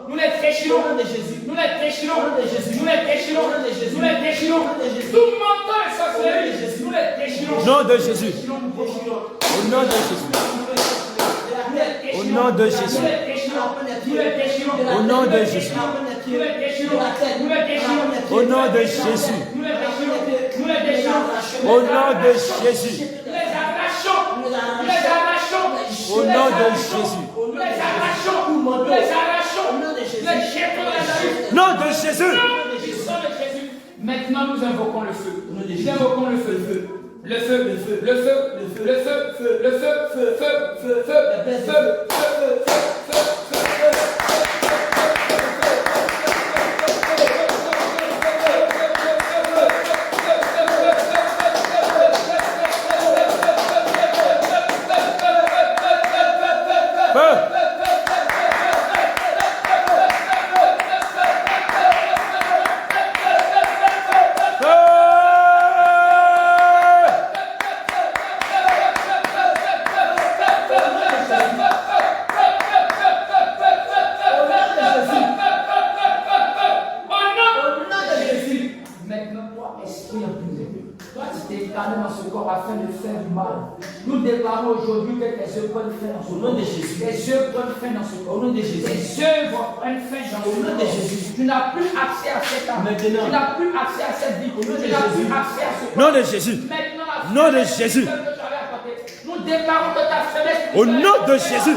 Nous les déchirons. Au nom de Jésus. Nous les déchirons. Au nom de Jésus. Nous les déchirons. Au nom de Jésus. Nous les déchirons. Au nom de Jésus. Tout manteau de sorcellerie. Nous les déchirons. Au nom de Jésus. Nous les déchirons. Au nom de Jésus. Au nom de Jésus. Au nom de Jésus. Au nom de Jésus. Au nom de Jésus. Au nom de Jésus. Nom de Jésus. Maintenant nous invoquons le feu. Nous invoquons le feu. Le feu, le feu, le feu, le feu, le feu, le feu, feu, feu, feu, feu, feu, Nous déclarons aujourd'hui que tes œuvres prennent fin dans ce nom de Jésus. Tes œuvres prennent fin dans ce nom. Au nom de Jésus. Tes œuvres prennent fin dans ce nom de Jésus. Tu n'as plus accès à cette âme. Tu n'as plus accès à cette vie. Tu n'as plus accès à ce Nom de Jésus. Maintenant, Nom de Jésus. Nous déclarons que ta faiblesse. Au nom de Jésus.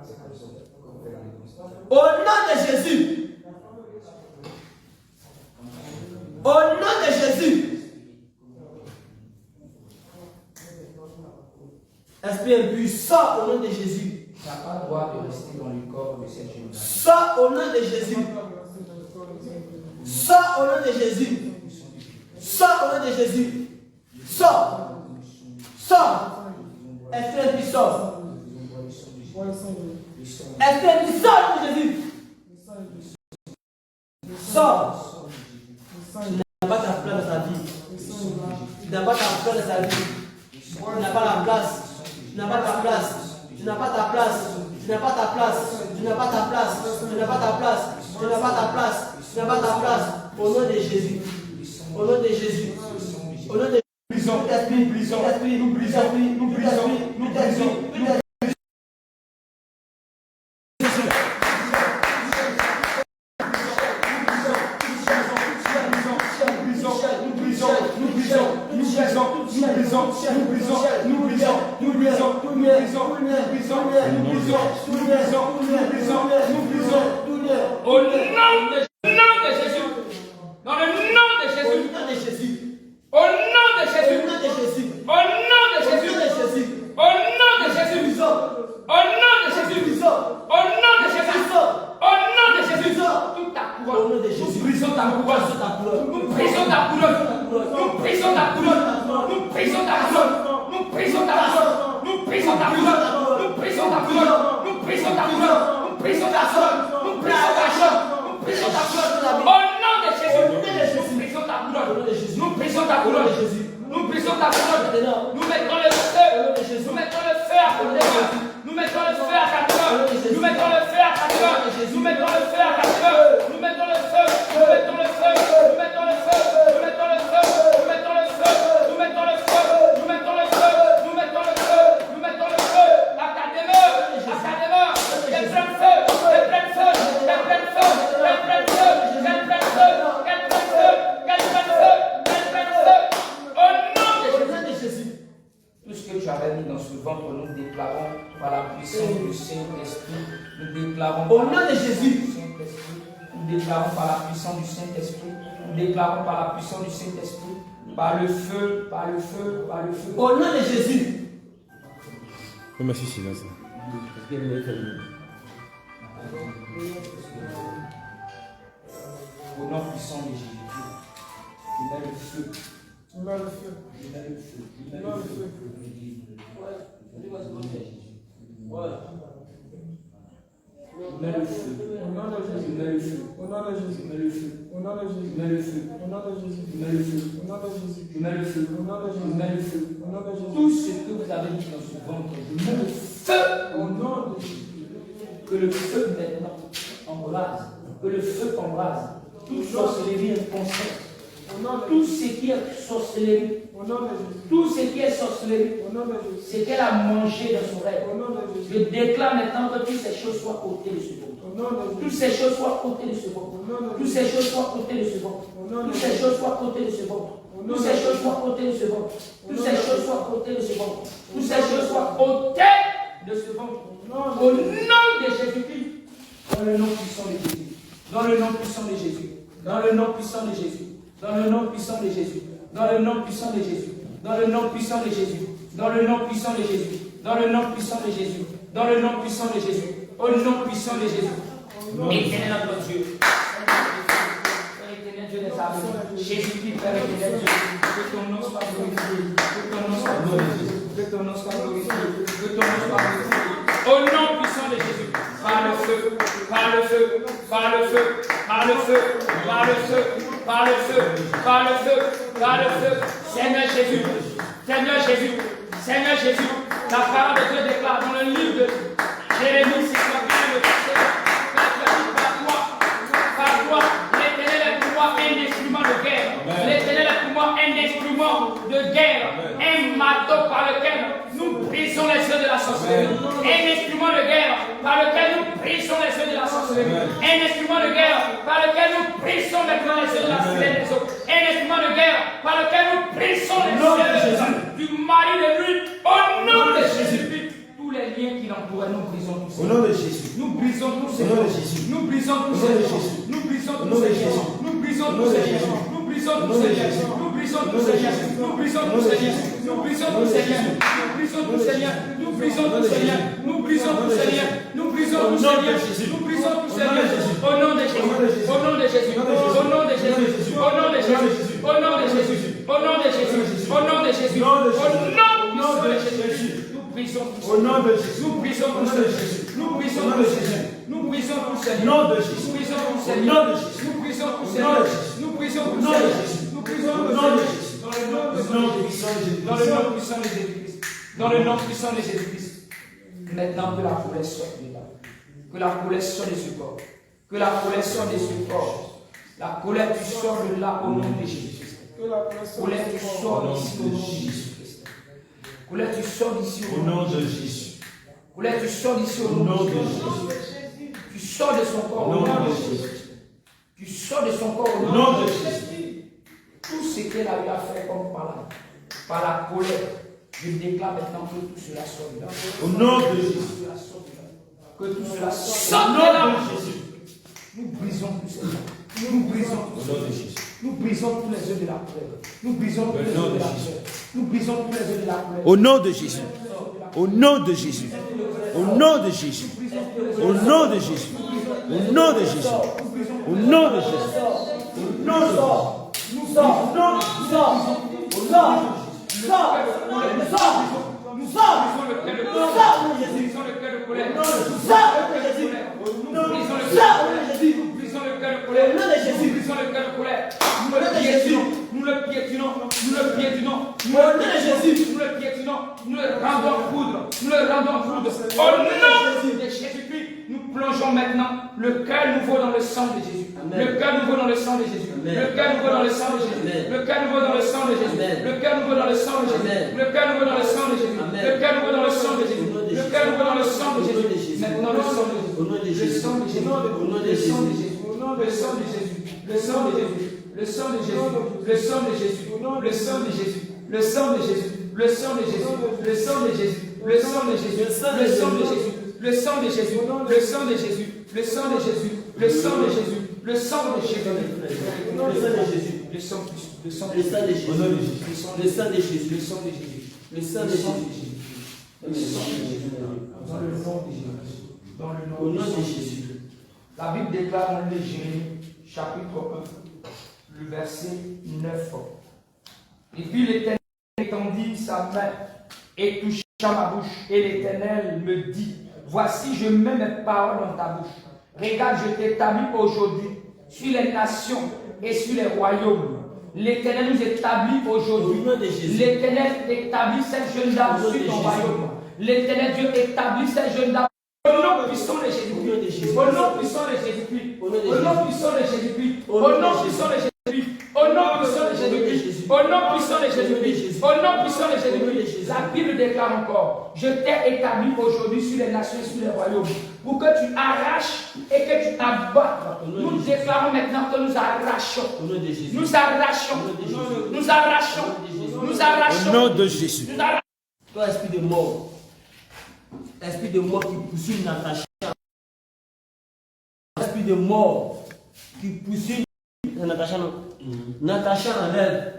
Au nom de Jésus. Au nom de Jésus. Esprit impur, sors au nom de Jésus. Tu n'as pas le droit de rester dans le corps de cette jeune femme. Sors au nom de Jésus. Sors au nom de Jésus. Sors au nom de Jésus. Sors. Sors. Esprit impur, sors. Esprit impur, sors au nom de Jésus. Sors. Tu n'as pas ta place dans sa vie. Tu n'as pas ta place dans sa vie. Tu n'as pas la place. Tu n'as pas ta place. Tu n'as pas ta place. Tu n'as pas ta place. Tu n'as pas ta place. Tu n'as pas ta place. Tu n'as pas ta place. Tu n'as pas ta place. Au nom de Jésus. Au nom de Jésus. Au nom de Jésus. Au nom de Jésus. Dans le nom de Jésus. Au nom de Jésus. Au nom de Jésus. Au nom de Jésus. Au nom de Jésus. Au nom de Jésus. Au nom de Jésus. Au nom de Jésus. Toute ta couronne. Nous brisons ta couronne. Nous brisons ta couronne. Nous brisons ta couronne. Nous brisons ta couronne. Nous brisons ta couronne. Nous brisons ta couronne. Nous brisons ta couronne. Nous brisons ta couronne. Nous brisons ta couronne. Nous brisons ta couronne. Nous brisons ta couronne. Au nom de Jésus. Nous brisons ta couronne. Nous brisons ta couronne. Nous brisons ta couronne. Nous mettons le feu. Nous mettons le feu à côté. Nous mettons le feu à 4 heures. Nous mettons le feu à 4 heures. Nous mettons le feu à 4 heures. Nous mettons le feu. Nous mettons le feu. Nous mettons le feu. Nous mettons le feu. Nous mettons le feu. Nous mettons le feu. Nous mettons le feu. Nous mettons le feu. Nous mettons le feu. La demeure. La demeure. Quel plein de feu. Quel plein de feu. Quel plein de feu. Quel plein de feu. Quel plein de feu. Quel plein de feu. Quel plein de feu. Quel plein de feu. Au nom de Jésus. Tout ce que tu avais mis dans ce ventre, nous déclarons par la puissance du Saint-Esprit. Nous déclarons au nom de Jésus. Nous déclarons par la puissance du Saint-Esprit. Nous déclarons par la puissance du Saint-Esprit. Par le feu, par le feu, par le feu. Au nom de Jésus. Merci, silence. Au nom puissant de Jésus. Tu mets le feu. Tu mets le feu. Tu mets le feu. Tu mets le feu. Mets le feu. Au nom de Jésus. Mets le feu. Au nom de Jésus. Mets le feu. Au nom de Jésus. Mets le feu. Au nom de Jésus. Mets le feu. Au nom de Jésus. Mets le feu. Au nom de Jésus. Mets le feu. Au nom de Jésus. Tout ce que vous avez mis dans ce ventre, je mets le feu. Au nom de Jésus. Que le feu maintenant embrase. Que le feu embrase. Toute sorcellerie inconsciente. Tout ce qui est sorcellerie. Au nom de Jésus. Tout ce qui est sorcellerie. Au nom de Jésus. C'est qu'elle a mangé dans son rêve. Au nom de Je Jésus. déclare maintenant que toutes ces choses soient ôtées de ce ventre. Au nom de Toutes Jésus. ces choses soient ôtées de ce ventre. Toutes ces choses soient ôtées de ce ventre. Toutes ces choses soient ôtées de ce ventre. Toutes ces choses soient ôtées de ce ventre. Toutes ces choses soient ôtées de ce ventre. Toutes ces choses soient ôtées de ce ventre. Au nom de Jésus-Christ. Dans le nom puissant de Jésus. Dans le nom puissant de Jésus. Dans le nom puissant de Jésus. Dans le nom puissant de Jésus. Dans le nom puissant de Jésus. Dans le nom puissant de Jésus. Dans le nom puissant de Jésus. Dans le nom puissant de Jésus. Dans le nom puissant de Jésus. Au nom puissant de Jésus. Éternel notre Dieu. Éternel Dieu des armées. Jésus-Christ, Père éternel Dieu. Que ton nom soit glorifié. Que ton nom soit glorifié. Que ton nom soit glorifié. Que ton nom soit glorifié. Au nom puissant de Jésus. Par le feu. Par le feu. Par le feu. Par le feu. Par le feu. Par le feu. Par le feu. Par le feu. Seigneur Jésus. Seigneur Jésus. Seigneur Jésus. La parole de Dieu déclare dans le livre de Jérémie 6, le verset 4, par toi, l'Éternel est pour moi un instrument de guerre. L'Éternel est pour moi un instrument de guerre. Un marteau par lequel nous brisons les yeux de la sorcellerie. Un instrument de guerre par lequel nous brisons les yeux de la sorcellerie. Un instrument de guerre par lequel nous brisons les yeux de la sorcellerie. Un instrument de guerre par lequel nous brisons les yeux du mari de lui. Au nom de Jésus-Christ, tous les liens qui l'entourent, nous brisons brisons tout, Au Seigneur. nom de Jésus. Nous brisons tout, Au nom Seigneur. de Jésus. Nous brisons tout, Au nom de Seigneur. Jésus. Nous brisons Au tout, nom de Seigneur. Jésus. Nous brisons Au tout, nom de Seigneur. Jésus. Nous brisons Au tout, nom de Seigneur. Jésus. Nous brisons Au tout, nom de Seigneur. Jésus. Nous brisons Au tout, nom de Seigneur. Jésus. Nous brisons Au nom tout, de Seigneur. Jésus. Nous brisons Au nom tout, de Seigneur. Jésus. Nous brisons Au nom tout, de Seigneur. Jésus. Nous brisons Au nom tout, de Seigneur. Jésus. Nous brisons Au tout, nom de Seigneur. Jésus. Nous brisons tout, Au nom de Seigneur. Jésus. Au nom de Jésus. Au nom de Jésus. Au nom de Jésus. Au nom de Jésus. Au nom de Jésus. Au nom de Jésus. Au nom de Jésus. Au nom de Jésus. Nous brisons tout, Au nom de Jésus. nous brisons Au tout, nom de Seigneur. Jésus. Nous brisons Au nom tout, de Seigneur. Jésus. Nous brisons tout, Au Seigneur. nom de Jésus. Nous brisons tout, Au Seigneur. nom de Jésus. Nous brisons tout, Au nom Seigneur. de Jésus. Nous brisons Au tout, nom de Seigneur. Jésus. Nous brisons Au tout, nom de Seigneur. Jésus. Dans le nom Au puissant nom de puissant de Jésus. Jésus. Dans le nom puissant de Jésus-Christ. Dans le nom puissant de Jésus-Christ. Maintenant que la colère sorte de là. Que la colère sorte de ce corps. Que la colère sorte de ce corps. La colère, tu sors de là au nom de Jésus-Christ. Colère, tu sors d'ici au nom de Jésus-Christ. Colère, tu sors d'ici Au nom de Jésus. Colère, tu sors d'ici au nom de Jésus. Tu sors de son corps Au au nom nom de de Jésus. Jésus. Tu sors de son corps au Au nom nom de de Jésus. Tout ce qu'elle a eu à faire comme par la colère, je déclare maintenant que tout cela sort de là. Au nom de Que Jésus. tout cela sorte de là. Que tout cela Au sorte de nom là. de Jésus. Nous brisons tout cela. Nous brisons tout Au cela. nom de Jésus. Nous brisons tous les œufs de la colère. Nous brisons tous les nom œufs de de la Jésus. colère. Nous brisons tous les œufs de la colère. Au nom de Jésus. Au nom de Jésus. Au nom de Jésus. Au nom de Jésus. Au nom de Jésus. Au nom de Jésus. Au nom de Jésus. Nous sommes. Nous sommes. Nous sommes. Nous sommes. Nous sommes. Nous sommes. Nous sommes Jésus. Brisons le cœur de colère. Nous sommes Jésus. Nous brisons le Nous cœur sommes de colère. Jésus. Nous brisons le cœur de colère. Au nom de Jésus. Nous brisons le cœur de colère. Nous Au nom le de piétinons. Jésus. Nous le piétinons. Nous le piétinons. Nous Au nom le de piétinons. Jésus. Nous le piétinons. Nous le rendons foudre. Nous le rendons foudre. Au nom de Jésus-Christ, nous plongeons maintenant le cœur nouveau dans le sang de Jésus. Amen. Le cœur nouveau dans le sang de Jésus. Amen. Le cœur nouveau dans le sang de Jésus. Amen. Le cœur nouveau dans le sang de Jésus. Amen. Le cœur nouveau dans le sang de Jésus. Amen. Le cœur nouveau dans le sang de Jésus. Amen. Le cœur nouveau dans le sang de Jésus. Au nom de Le Jésus. cœur nouveau dans le sang de Au nom de Jésus. Jésus. Maintenant le sang de Jésus. Au nom de Le Jésus. sang de Jésus. Au nom de Le sang de Jésus. Jésus. Le sang de Jésus. Le sang de Jésus. Le sang de Jésus. Le sang de Jésus. Le sang de Jésus. Le sang de Jésus. Le sang de Jésus. Le sang de Jésus. Le sang de Jésus. Le sang de Jésus. Le sang de Jésus. Le sang de Jésus. Le sang de Jésus. Le sang de Jésus. Le sang de Jésus. Le sang de Jésus. Le sang de Jésus. Le sang Le sang de Jésus. Au nom de Jésus. Le sang Le sang de Jésus. Le sang de Jésus. Le sang de Jésus. Le sang de Jésus. Dans le nom de Jésus. Dans le Au nom nom de de Jésus. Jésus. La Bible déclare dans le Jérémie, chapitre 1, le verset 9. Et puis l'Éternel étendit sa main et toucha ma bouche. Et l'Éternel me dit, voici, je mets mes paroles dans ta bouche. Regarde, je t'établis aujourd'hui sur les nations et sur les royaumes. L'Éternel nous établit aujourd'hui. Au nom de Jésus. L'Éternel établit cette jeune dame Au nom de sur ton Jésus. royaume. L'Éternel Dieu établit cette jeune dame. Au nom puissant de Jésus-Christ. Au nom puissant de Jésus-Christ. Au nom de Au nom Jésus. puissant de Jésus-Christ. Au Au nom nom de puissant de Jésus-Christ. Au nom puissant de Jésus-Christ. Au nom puissant de Jésus-Christ. Au nom puissant de Jésus-Christ. La Bible déclare encore, je t'ai établi aujourd'hui sur les nations et sur les royaumes, pour que tu arraches et que tu abattes. Nous déclarons maintenant que nous arrachons. Au nom de Jésus. Nous arrachons. Nous arrachons. Nous arrachons. Au nom de Jésus. Nous arrachons. Toi, esprit de mort. Esprit de mort qui poursuit Natacha. Esprit de mort qui poursuit Natacha. Non. Natacha en rêve.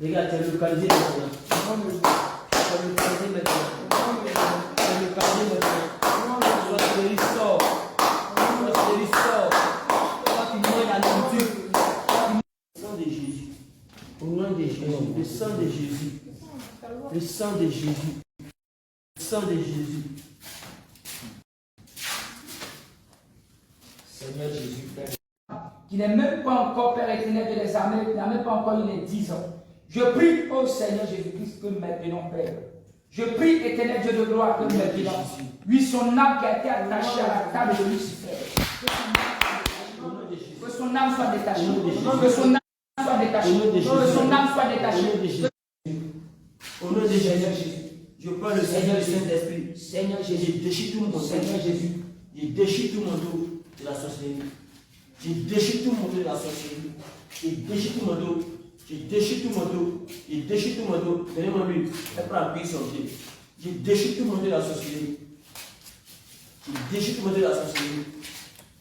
Regarde, tu es localisé maintenant. Tu es localisé maintenant. Tu es localisé maintenant. Sorcellerie sort. Sorcellerie sort. Toi qui manges la nourriture. Le sang de Jésus. Au nom de Jésus. Le sang de Jésus. Le sang de Jésus. Le sang de Jésus. Seigneur Jésus, Père, qui n'est même pas encore Père éternel de les armées, qui n'a même pas encore eu les 10 ans. Je prie au Seigneur Jésus-Christ que maintenant, Père. Je prie, éternel Dieu de gloire, que maintenant, lui, son âme qui a été attachée à la table de Lucifer, que son âme soit détachée, que son âme soit détachée, que son âme soit détachée. Au nom de Jésus, je prends le Seigneur du Saint-Esprit. Seigneur Je Jésus, déchire tout mon Seigneur Jésus, Je déchire tout mon dos de la sorcellerie. Je déchire tout mon dos de la sorcellerie. Je déchire tout mon dos. Je déchire tout mon dos. Je déchire tout mon dos. Donnez-moi lui. Elle prend appuyer sur pied. Je déchire tout mon dos de la sorcellerie. Je déchire tout le monde de la sorcellerie.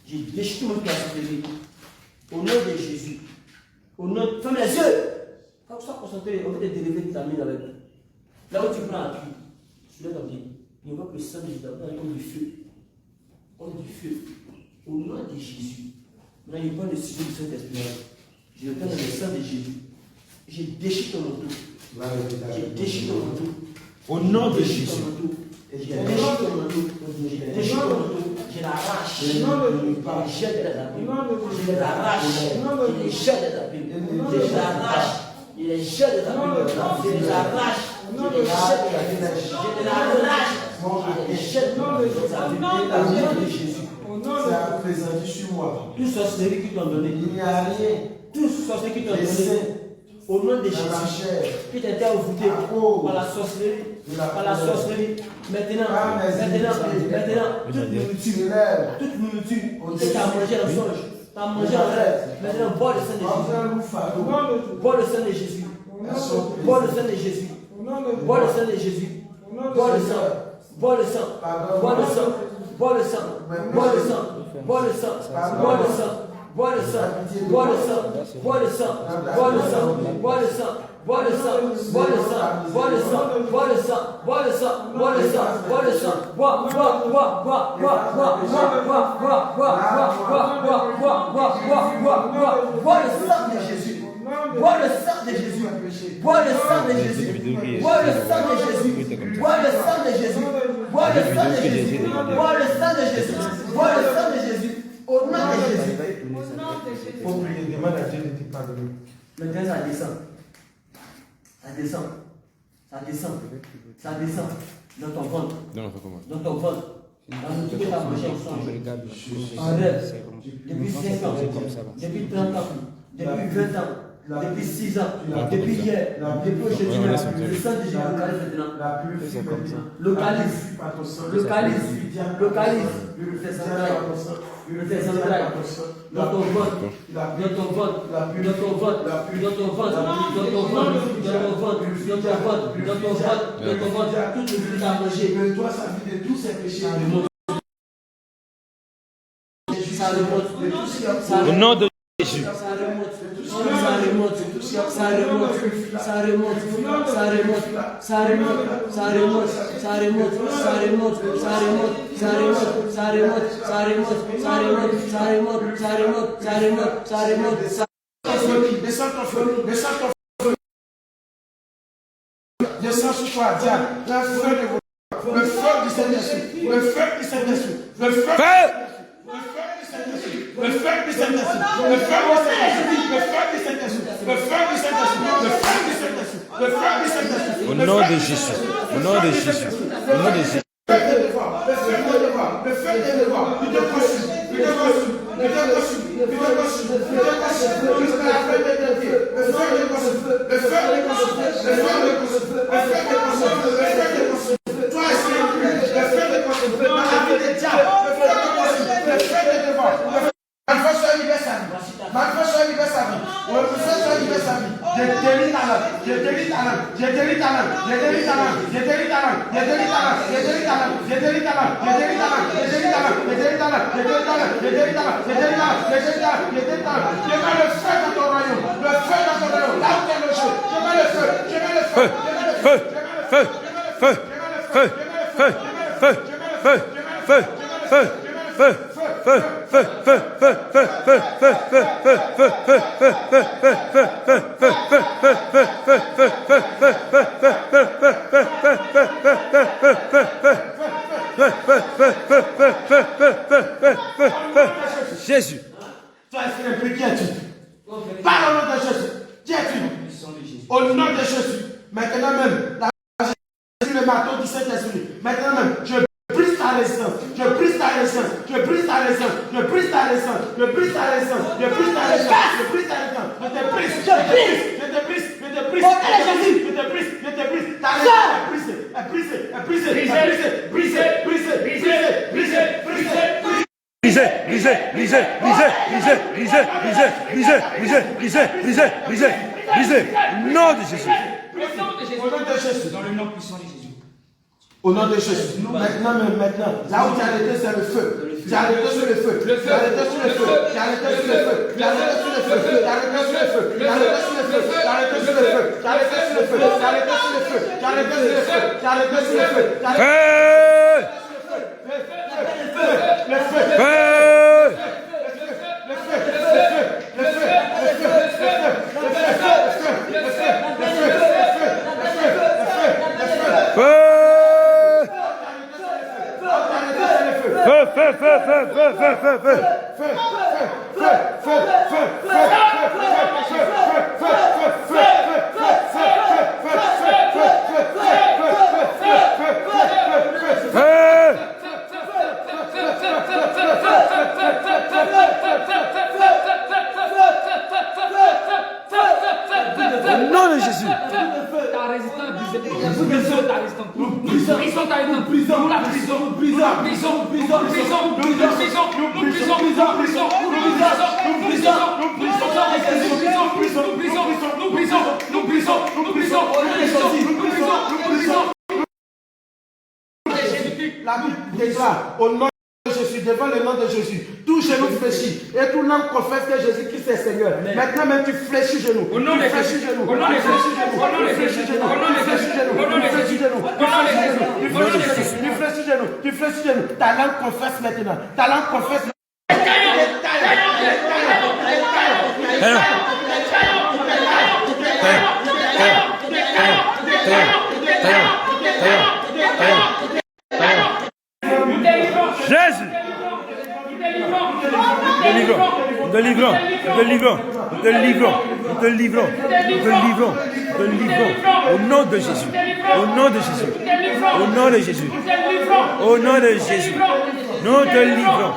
Je déchire tout le monde de la sorcellerie. Au nom de Jésus. Au nom de... Ferme les yeux. Quand tu sois concentré, on va te délivrer de ta main avec. Là où tu prends appui, soulève ton pied. Et on voit que le sang de Jésus comme du feu. Comme du feu. Au nom de Jésus. Maintenant, il prend le sujet du Saint-Esprit. Je le prends dans le sang de Jésus. Je déchire ton manteau. Je déchire ton manteau. Au nom de Jésus. Je déchire ton manteau. Je déchire ton manteau. Je l'arrache. Je les jette dans la Bible. Je les arrache. Je les jette dans la Bible. Je les arrache. Je les jette dans la Bible. Je les arrache. Je les jette dans la Bible. Je les arrache. Je les jette dans la Bible. Au nom de Jésus. C'est à présenter sur moi. Tout sorcellerie qui t'ont donné. Il n'y a rien. Tout sorcellerie qui t'ont Les donné. saints, Au nom de dans la Jésus. chair, Qui t'était envoûté par la sorcellerie. Par la sorcellerie. Maintenant, toute nourriture que tu as mangé en songe, tu as mangé en rêve. Maintenant, bois le sang de Jésus. Bois le sang de Jésus. Bois le sang de Jésus. Bois le sang de Jésus. Bois le sang. Bois le sang. Bois le sang. Bois le sang. Bois le sang. Bois le sang. Bois le sang. Bois le sang. Bois le sang. Bois le sang. Bois le sang. Bois le sang. Bois le sang, bois le sang, bois le sang, bois le sang, bois le sang, bois le sang, bois le sang, bois le sang de Jésus, bois le sang de Jésus, bois le sang de Jésus, bois le sang de Jésus, bois le sang de Jésus, bois le sang de Jésus, bois le sang de Jésus, bois le sang de Jésus, au nom de Jésus. Faut prier, demande à Dieu de te pardonner. Maintenant ça descend. Ça descend. Ça descend. Ça descend. Dans ton ventre. Dans ton ventre. Dans tout ce que tu as mangé en songe. En rêve. Depuis 5 ans. Depuis 30 ans. Depuis 20 ans. Depuis 6 ans. Depuis hier. Depuis aujourd'hui. Le sang de Jésus localise maintenant. Localise. Localise. Tes entrailles. Dans ton ventre. Dans ton ventre. Dans ton ventre. Dans ton ventre. Dans ton ventre. Dans ton ventre. Dans ton ventre. Dans ton ventre. Dans ton ventre. Tout ce que tu as mangé. Que toi, ça vit de tous ces péchés. Ça remonte. Au nom de Jésus. Ça remonte. Ça remonte. Ça remonte. Ça remonte. Ça remonte. Ça remonte. Ça remonte. Ça remonte. Ça remonte. Ça remonte. Ça remonte. Ça remonte. Ça remonte. Ça remonte. Ça remonte. Ça remonte. Ça remonte. Ça remonte. Descends ton feu. Descends ton feu. Descends sur toi, diable. Le feu de vos. Le feu du Saint-Esprit. Le feu du Saint-Esprit. Le feu. Le feu du Saint-Esprit. Le feu du Saint-Esprit. Le feu du Saint-Esprit. Le feu du Saint-Esprit. Le feu du Saint-Esprit. Le feu du Saint-Esprit. Au nom de Jésus. Au nom de Jésus. Au nom de Jésus. Le feu de devoir. Le feu de devoir. Le feu de devoir. Il te consume. Il te consume. Il te consume. Il te consume. Il te consume. Jusqu'à la fin de ta vie. Le feu de consume. Le feu de consume. Le feu de consume. Le feu de consume. Le feu de consume. Toi, c'est le feu de consume. Dans la vie des diables. Le feu de consume. Le feu de devoir. Malfaiteur libère sa vie. Malfaiteur libère sa vie. Malfaiteur libère sa vie. Je délie ta langue. Je délie ta langue. Je délie ta langue. Je délie ta langue. Je délie ta langue. Je délie ta langue. Je délie ta langue. Je délie ta langue. Je délie ta langue. Je délie ta langue. Je délie ta langue. Je délie ta langue. Je délie ta langue. Je délie ta langue. Je délie ta langue. Je délie ta langue. Je mets le feu dans ton royaume. Le feu dans ton royaume. Là où tu es logé. Je mets le feu. Je mets le feu. Je mets le feu. Feu. Feu. Feu. Feu. Feu. Feu. Feu. Feu. Feu. Jésus. Toi, c'est le plus quiétude. Parle au nom de Jésus. Quiétude. Au nom de Jésus. Maintenant même, le marteau du Saint-Esprit. Maintenant même, je brise ta résistance. Je brise ta résistance. Je brise ta résistance. Je brise ta résistance. Je brise ta résistance. Je brise ta résistance. Je brise ta résistance. Je te brise. Je te brise. Je te brise. Je te brise. Je te brise. Je te brise. Ta résistance est brisée. Est brisée. Est brisée. Est brisée. Brisée. Brisée. Brisée. Brisée. Brisée. Brisez, brisez, brisez, brisez, brisez, brisez, brisez, brisez, brisez, brisez, brisez, brisez, brisez. Au nom de Jésus. Au nom de Jésus. Au nom de Jésus. Dans le nom puissant de Jésus. Au nom de Jésus. Maintenant, là où tu as arrêté, c'est le feu. Tu as arrêté sur le feu. Tu as arrêté sur le feu. Tu as arrêté sur le feu. Tu as arrêté sur le feu. Tu as arrêté sur le feu. Tu as arrêté sur le feu. Tu as arrêté sur le feu. Tu as arrêté sur le feu. Tu as arrêté sur le feu. Tu as arrêté sur le feu. Tu as arrêté sur le feu. Tu as arrêté le feu. Le feu. Au nom de Jésus. La Bible déclare au nom de Jésus, devant le nom de Jésus, tout genou fléchit et tout langue confesse que Jésus-Christ est Seigneur. Maintenant même tu fléchis genou. Au nom de Jésus. Au nom de Jésus. Au nom de Jésus. Au nom de Jésus. Au nom de Jésus. Tu fléchis genou. Tu fléchis genou. Ta langue confesse maintenant. Ta langue confesse. Jésus. Délivrons. Au nom de Jésus. Au nom de Jésus. Au nom de Jésus. Au nom de Jésus. Nous te livrons.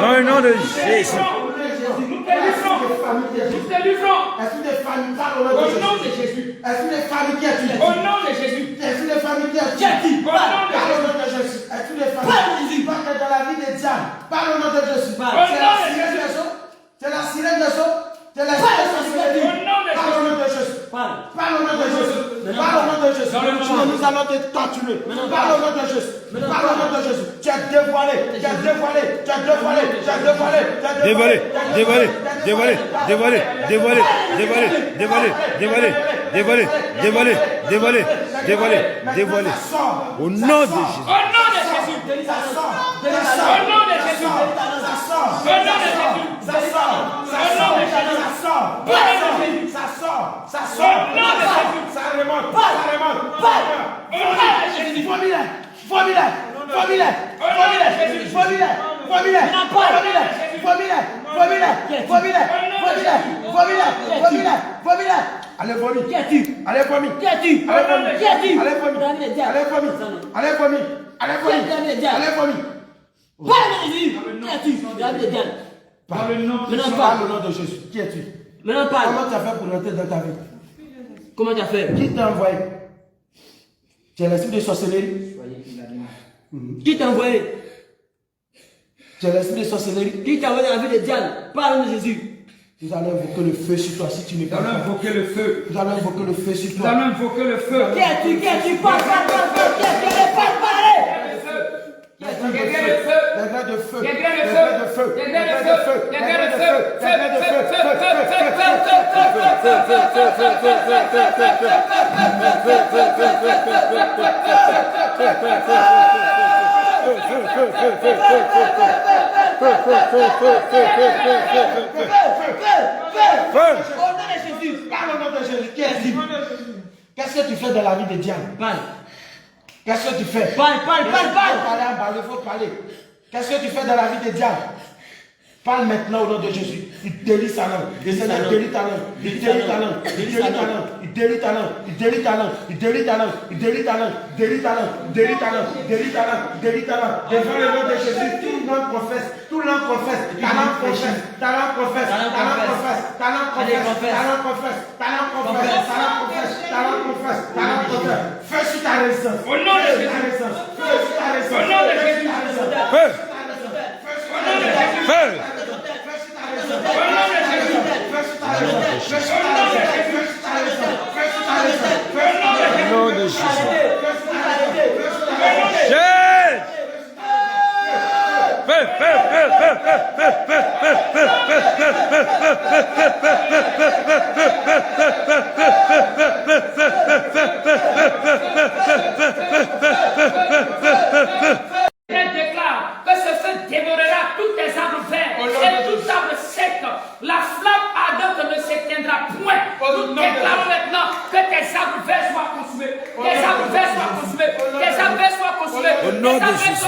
Dans le nom de Jésus. Est-ce que des familles parlent au nom de Jésus? Est-ce que des familles qui attendent? Au nom de Jésus. Est-ce que des familles qui attendent? Parle au nom de Jésus. Est-ce que des familles parlent dans la vie des diables? Parle au nom de Jésus. C'est la sirène des eaux. C'est la sirène des eaux. C'est la sirène des eaux. Parle au nom de Jésus. Parle au nom de Jésus. Parle au nom de Jésus. Sinon nous allons te torturer. Parle au nom de Jésus. Parle au nom de Jésus. Tu es dévoilé. Tu es dévoilé. Tu es dévoilé. Tu es dévoilé. Dévoilé. Au nom de Jésus. Ça sort. Au nom de Jésus. Ça sort. Au nom de Jésus. Ça sort. Ça sort. Ça sort. Ça sort. Au nom de Jésus. Ça remonte. Ça remonte. Au nom de Jésus. Allez, vomi. Qui es-tu? Allez, vomi. Qui es-tu? Allez, vomi. Qui es-tu? Allez, vomi. Allez, vomi. Allez, vomi. Allez, vomi. Allez, vomi. Parle de Jésus. Qui es-tu? Parle le nom de Jésus. Qui es-tu? Maintenant parle. Comment tu as fait pour rentrer dans ta vie? Comment tu as fait? Qui t'a envoyé? Tu es l'esprit de sorcellerie? Qui t'a envoyé? Tu es l'esprit de sorcellerie? Qui t'a envoyé dans la vie de Diane? Parle de Jésus. Nous allons invoquer le feu sur toi si tu ne parles pas. Nous allons invoquer le feu. Nous allons invoquer le feu sur Nous toi. allons invoquer le feu. Qui es-tu? Qui es-tu? Parle. Qui es-tu? Parle. Les grains de feu. Les grains de feu. Les grains de feu. Les grains de feu. Les grains de feu. Parle au nom de Jésus. Qui est-tu? Qu'est-ce que tu fais dans la vie de Diane? Parle. Qu'est-ce que tu fais? Parle. Il faut parler. Qu'est-ce que tu fais dans la vie de Diane? Parle maintenant au nom de Jésus. Il délie sa langue. Il délie ta langue. Il délie ta langue. Il délie ta langue. Il délie ta langue. Il délie ta langue. Il délie ta langue. Il délie ta langue. Il délie ta langue. Il délie ta langue. Il délie ta langue. Il délie ta langue. Devant le nom de Jésus, tout le monde confesse. Tout le monde confesse. Ta langue confesse. Ta langue confesse. Ta langue confesse. Ta langue confesse. Ta langue confesse. Ta langue confesse. Ta langue confesse. Ta langue confesse. Ta langue confesse. Fais sur ta résistance. Au nom de Jésus. Fais sur ta résistance. Au nom de Jésus. Feu. Au nom de Jésus. Feu. Au nom de Jésus. Au nom de Jésus. Déclare que ce feu dévorera tous tes arbres verts et tout arbre sec. La flamme ardente ne s'éteindra point. Nous déclarons maintenant que tes arbres verts soient consumés. Tes arbres verts soient consumés. Tes arbres verts soient consumés. Au nom de Jésus.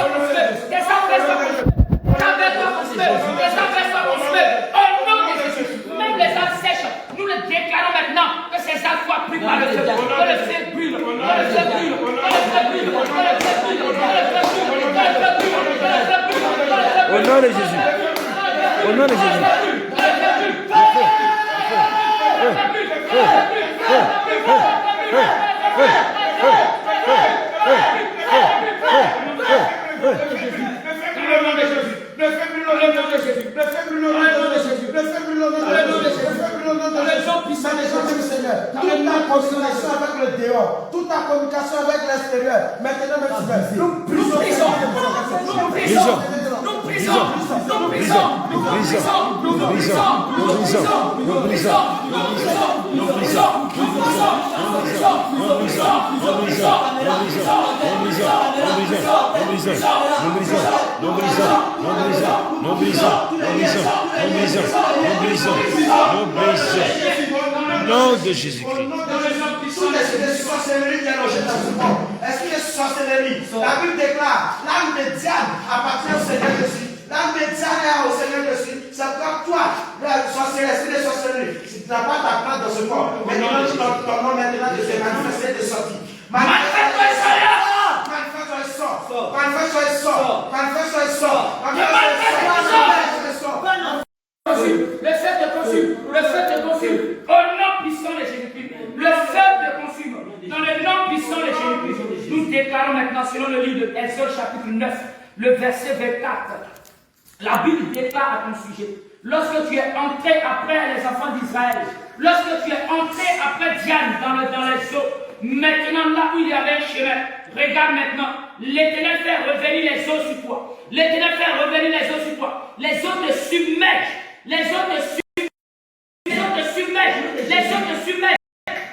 Tes arbres verts soient consumés. Tes arbres verts soient consumés. Tes arbres verts soient consumés. Au nom de Jésus. Même les arbres sèches, nous le déclarons maintenant que ces arbres soient pris par le feu. Que le feu brûle. Que le feu brûle. Que le feu brûle. Que le feu brûle. Que le feu brûle. Au nom de Jésus. Au nom de Jésus. Toute ta communication avec l'extérieur, maintenant nous brisons. Nom de Jésus-Christ. Toutes les sorcelleries qui sont logées dans ce monde. Est-ce qu'il y a sorcellerie? La Bible déclare, l'âme de diable appartient au Seigneur Jésus. L'âme de diable est au Seigneur Jésus. C'est comme toi, la sorcellerie, c'est des sorcelleries. Si tu n'as pas ta place dans ce corps, maintenant ton nom maintenant de se manifester de sortie. Manifeste-toi et sors. Manifeste-toi et sors. Manifeste-toi et sors. Manifeste-toi et sors. Manifeste-toi et sors. Le feu te consume, le feu te consume, au nom puissant de Jésus-Christ. Le feu te consume, dans le nom puissant de Jésus-Christ. Nous déclarons maintenant, selon le livre de Exode chapitre 9, le verset 24. La Bible déclare à ton sujet, lorsque tu es entré après les enfants d'Israël, lorsque tu es entré après Diane dans les eaux, maintenant là où il y avait un chemin, regarde maintenant, l'Éternel fait revenir les eaux sur toi. L'Éternel fait revenir les eaux sur toi. Les eaux te submergent. Les eaux te submergent. Les eaux te submergent. Les eaux te submergent.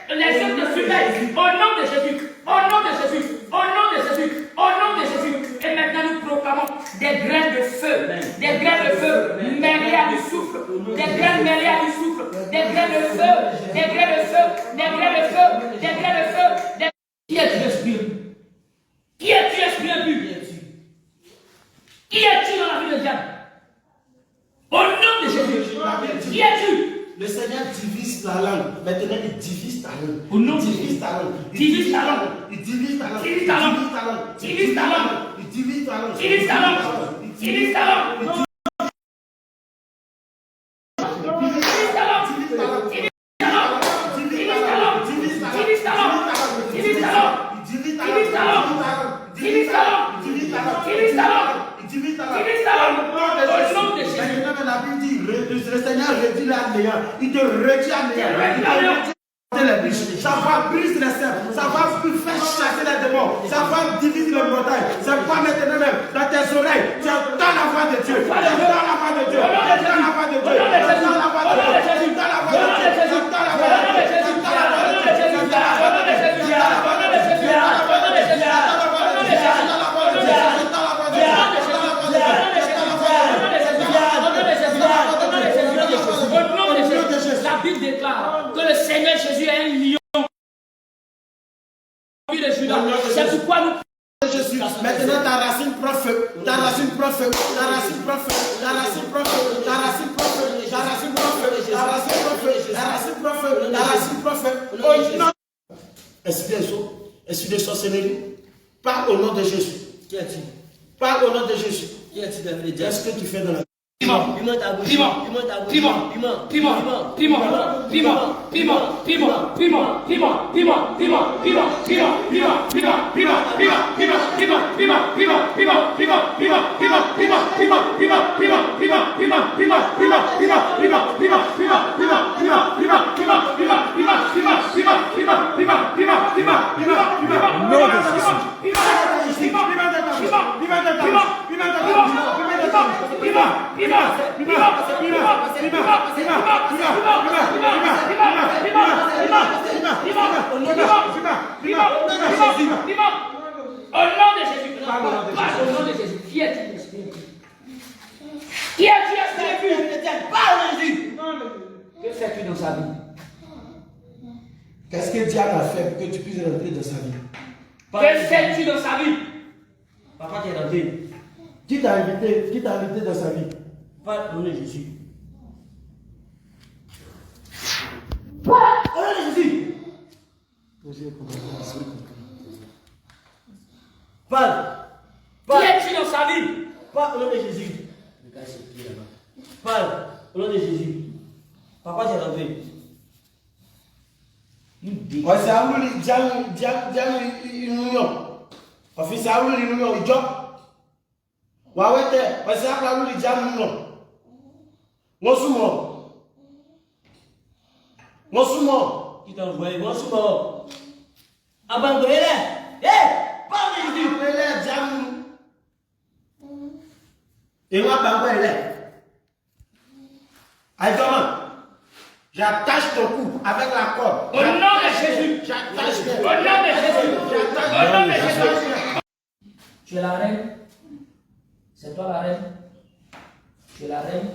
Les eaux te submergent. Au nom de Jésus. Au nom de Jésus. Au nom de Jésus. Au nom de Jésus. Et maintenant nous proclamons des graines de feu. Des graines de feu. Mêlées du souffle. Des graines mêlées du souffle. Des graines de feu. Des graines de feu. Des graines de feu. Des graines de feu. Qui es-tu, esprit? Qui es-tu, esprit impur? Qui es-tu dans la vie de diable? Au nom de Jésus, qui es-tu? Le Seigneur divise la langue. Maintenant, il divise ta langue. Au nom de divise ta langue. Divise ta langue. Il divise ta langue. Divise ta langue. Divise ta langue. Il divise ta langue. Divise ta langue. Divise ta langue. La Bible dit, le Seigneur réduit la néant. Il te réduit à néant. Ça va briser les cerfs. Ça va faire chasser les démons. Ça va diviser les montagnes. Ça va maintenant même dans tes oreilles. Tu entends la voix de Dieu. Tu entends la voix de Dieu. Tu entends la voix de Dieu. Tu entends la voix de Dieu. Tu entends la voix de Dieu. Tu entends la voix de Dieu. Tu entends la voix de Dieu. Tu entends la voix de Dieu. Tu entends la voix de Dieu. Tu entends la voix de Dieu. Tu entends la voix de Dieu. Tu entends la voix de Dieu. Tu entends la voix de Dieu. La Bible déclare que le Seigneur Jésus est un lion. C'est pourquoi nous. Maintenant ta racine prend feu, ta racine prend feu, ta racine prend feu, ta racine prend feu, ta racine prend feu, ta racine prend feu, ta racine prend feu, ta racine prend feu, ta racine prend feu. Oh non. Est-ce des sorcelleries? Parle au nom de Jésus. Qui as-tu? Parle au nom de Jésus. Qui as-tu d'amener Dieu? Qu'est-ce que tu fais dans la Piment ta bouche. Piment ta bouche. Piment. Au nom de Jésus. Au nom de Jésus. Qui est-il? Qui est-tu, esprit? Parle de Jésus. Que fais-tu dans sa vie? Qu'est-ce que Dieu a fait pour que tu puisses rentrer dans sa vie? Que fais-tu dans sa vie? Papa qui est rentré. Qui t'a invité dans sa vie? Parle au nom de Jésus. Au nom de Jésus. Parle. Qui es-tu dans sa vie? Parle au nom de Jésus. Parle au nom de Jésus. Papa qui est rentré. Ọ̀sẹ̀ awúlì jánu ìnúyàn. Ọ̀fíìsì awúlì ìnúyàn ìjọ. Wà wẹ́tẹ̀ ọ̀sẹ̀ awúlì jánu ìnúyàn. Wọ́n súnmọ́. Qui t'a envoyé? Moi, je suis mort. Abandonné là. Hé! Parle de Jésus. Ìpínlẹ̀ jánu. Ìwọ̀n àgbàgbọ́ ilẹ̀. Àìjọ́mọ̀. J'attache ton cou avec la corde. Au nom de Jésus. J'attache Au nom de Jésus. Au nom de Jésus. Tu es la reine. C'est toi la reine. Tu es la reine.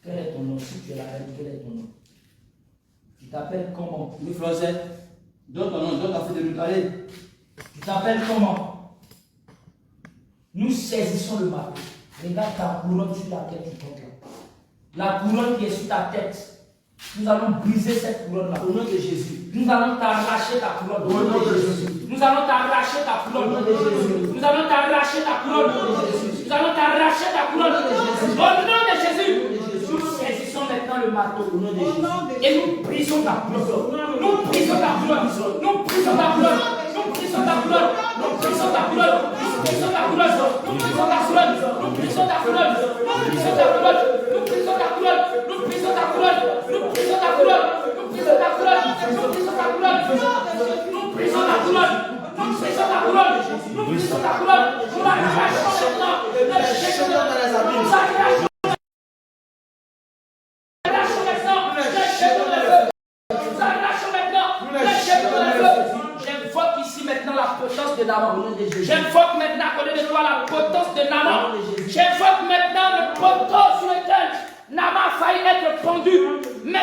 Quel est ton nom? Si tu es la reine, quel est ton nom? Tu t'appelles comment? Nous Français. Donne ton nom, donne ta fête de nous aller. Tu t'appelles comment? Nous saisissons le marteau. Regarde ta couronne sur laquelle tu portes. La couronne qui est sur ta tête. Nous allons briser cette couronne-là. Au nom de Jésus. Nous allons t'arracher ta couronne. Au nom de Jésus. Nous allons t'arracher ta couronne. Au nom de Jésus. Nous allons t'arracher ta couronne. Nous allons t'arracher ta couronne. Au nom de Jésus. Nous saisissons maintenant le marteau. Au nom de Jésus. Et nous brisons ta couronne. Nous brisons ta couronne. Nous brisons ta couronne. Nous brisons ta couronne. Nous brisons ta couronne. Nous brisons ta couronne. Nous brisons ta couronne. Nous brisons ta couronne. Nous brisons ta couronne. Nous brisons ta couronne. Nous brisons ta couronne. Nous brisons ta couronne. Nous brisons ta couronne. Nous brisons ta couronne. Nous brisons ta couronne. Nous brisons ta couronne. Nous brisons ta couronne. Nous l'arrachons maintenant. Nous l'arrachons maintenant. J'invoque ici maintenant la potence de Naaman. J'invoque maintenant à côté de toi la potence de Naaman. J'invoque maintenant le poteau sur lequel Naaman a failli être pendu. Mais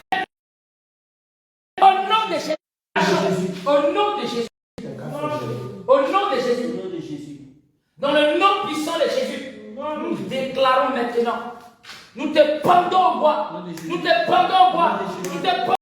au nom de Jésus. Au nom de Jésus. Au nom de Jésus. Dans le nom puissant de Jésus. Nous déclarons maintenant. Nous te pendons au bois. Nous te pendons au bois. Nous te pendons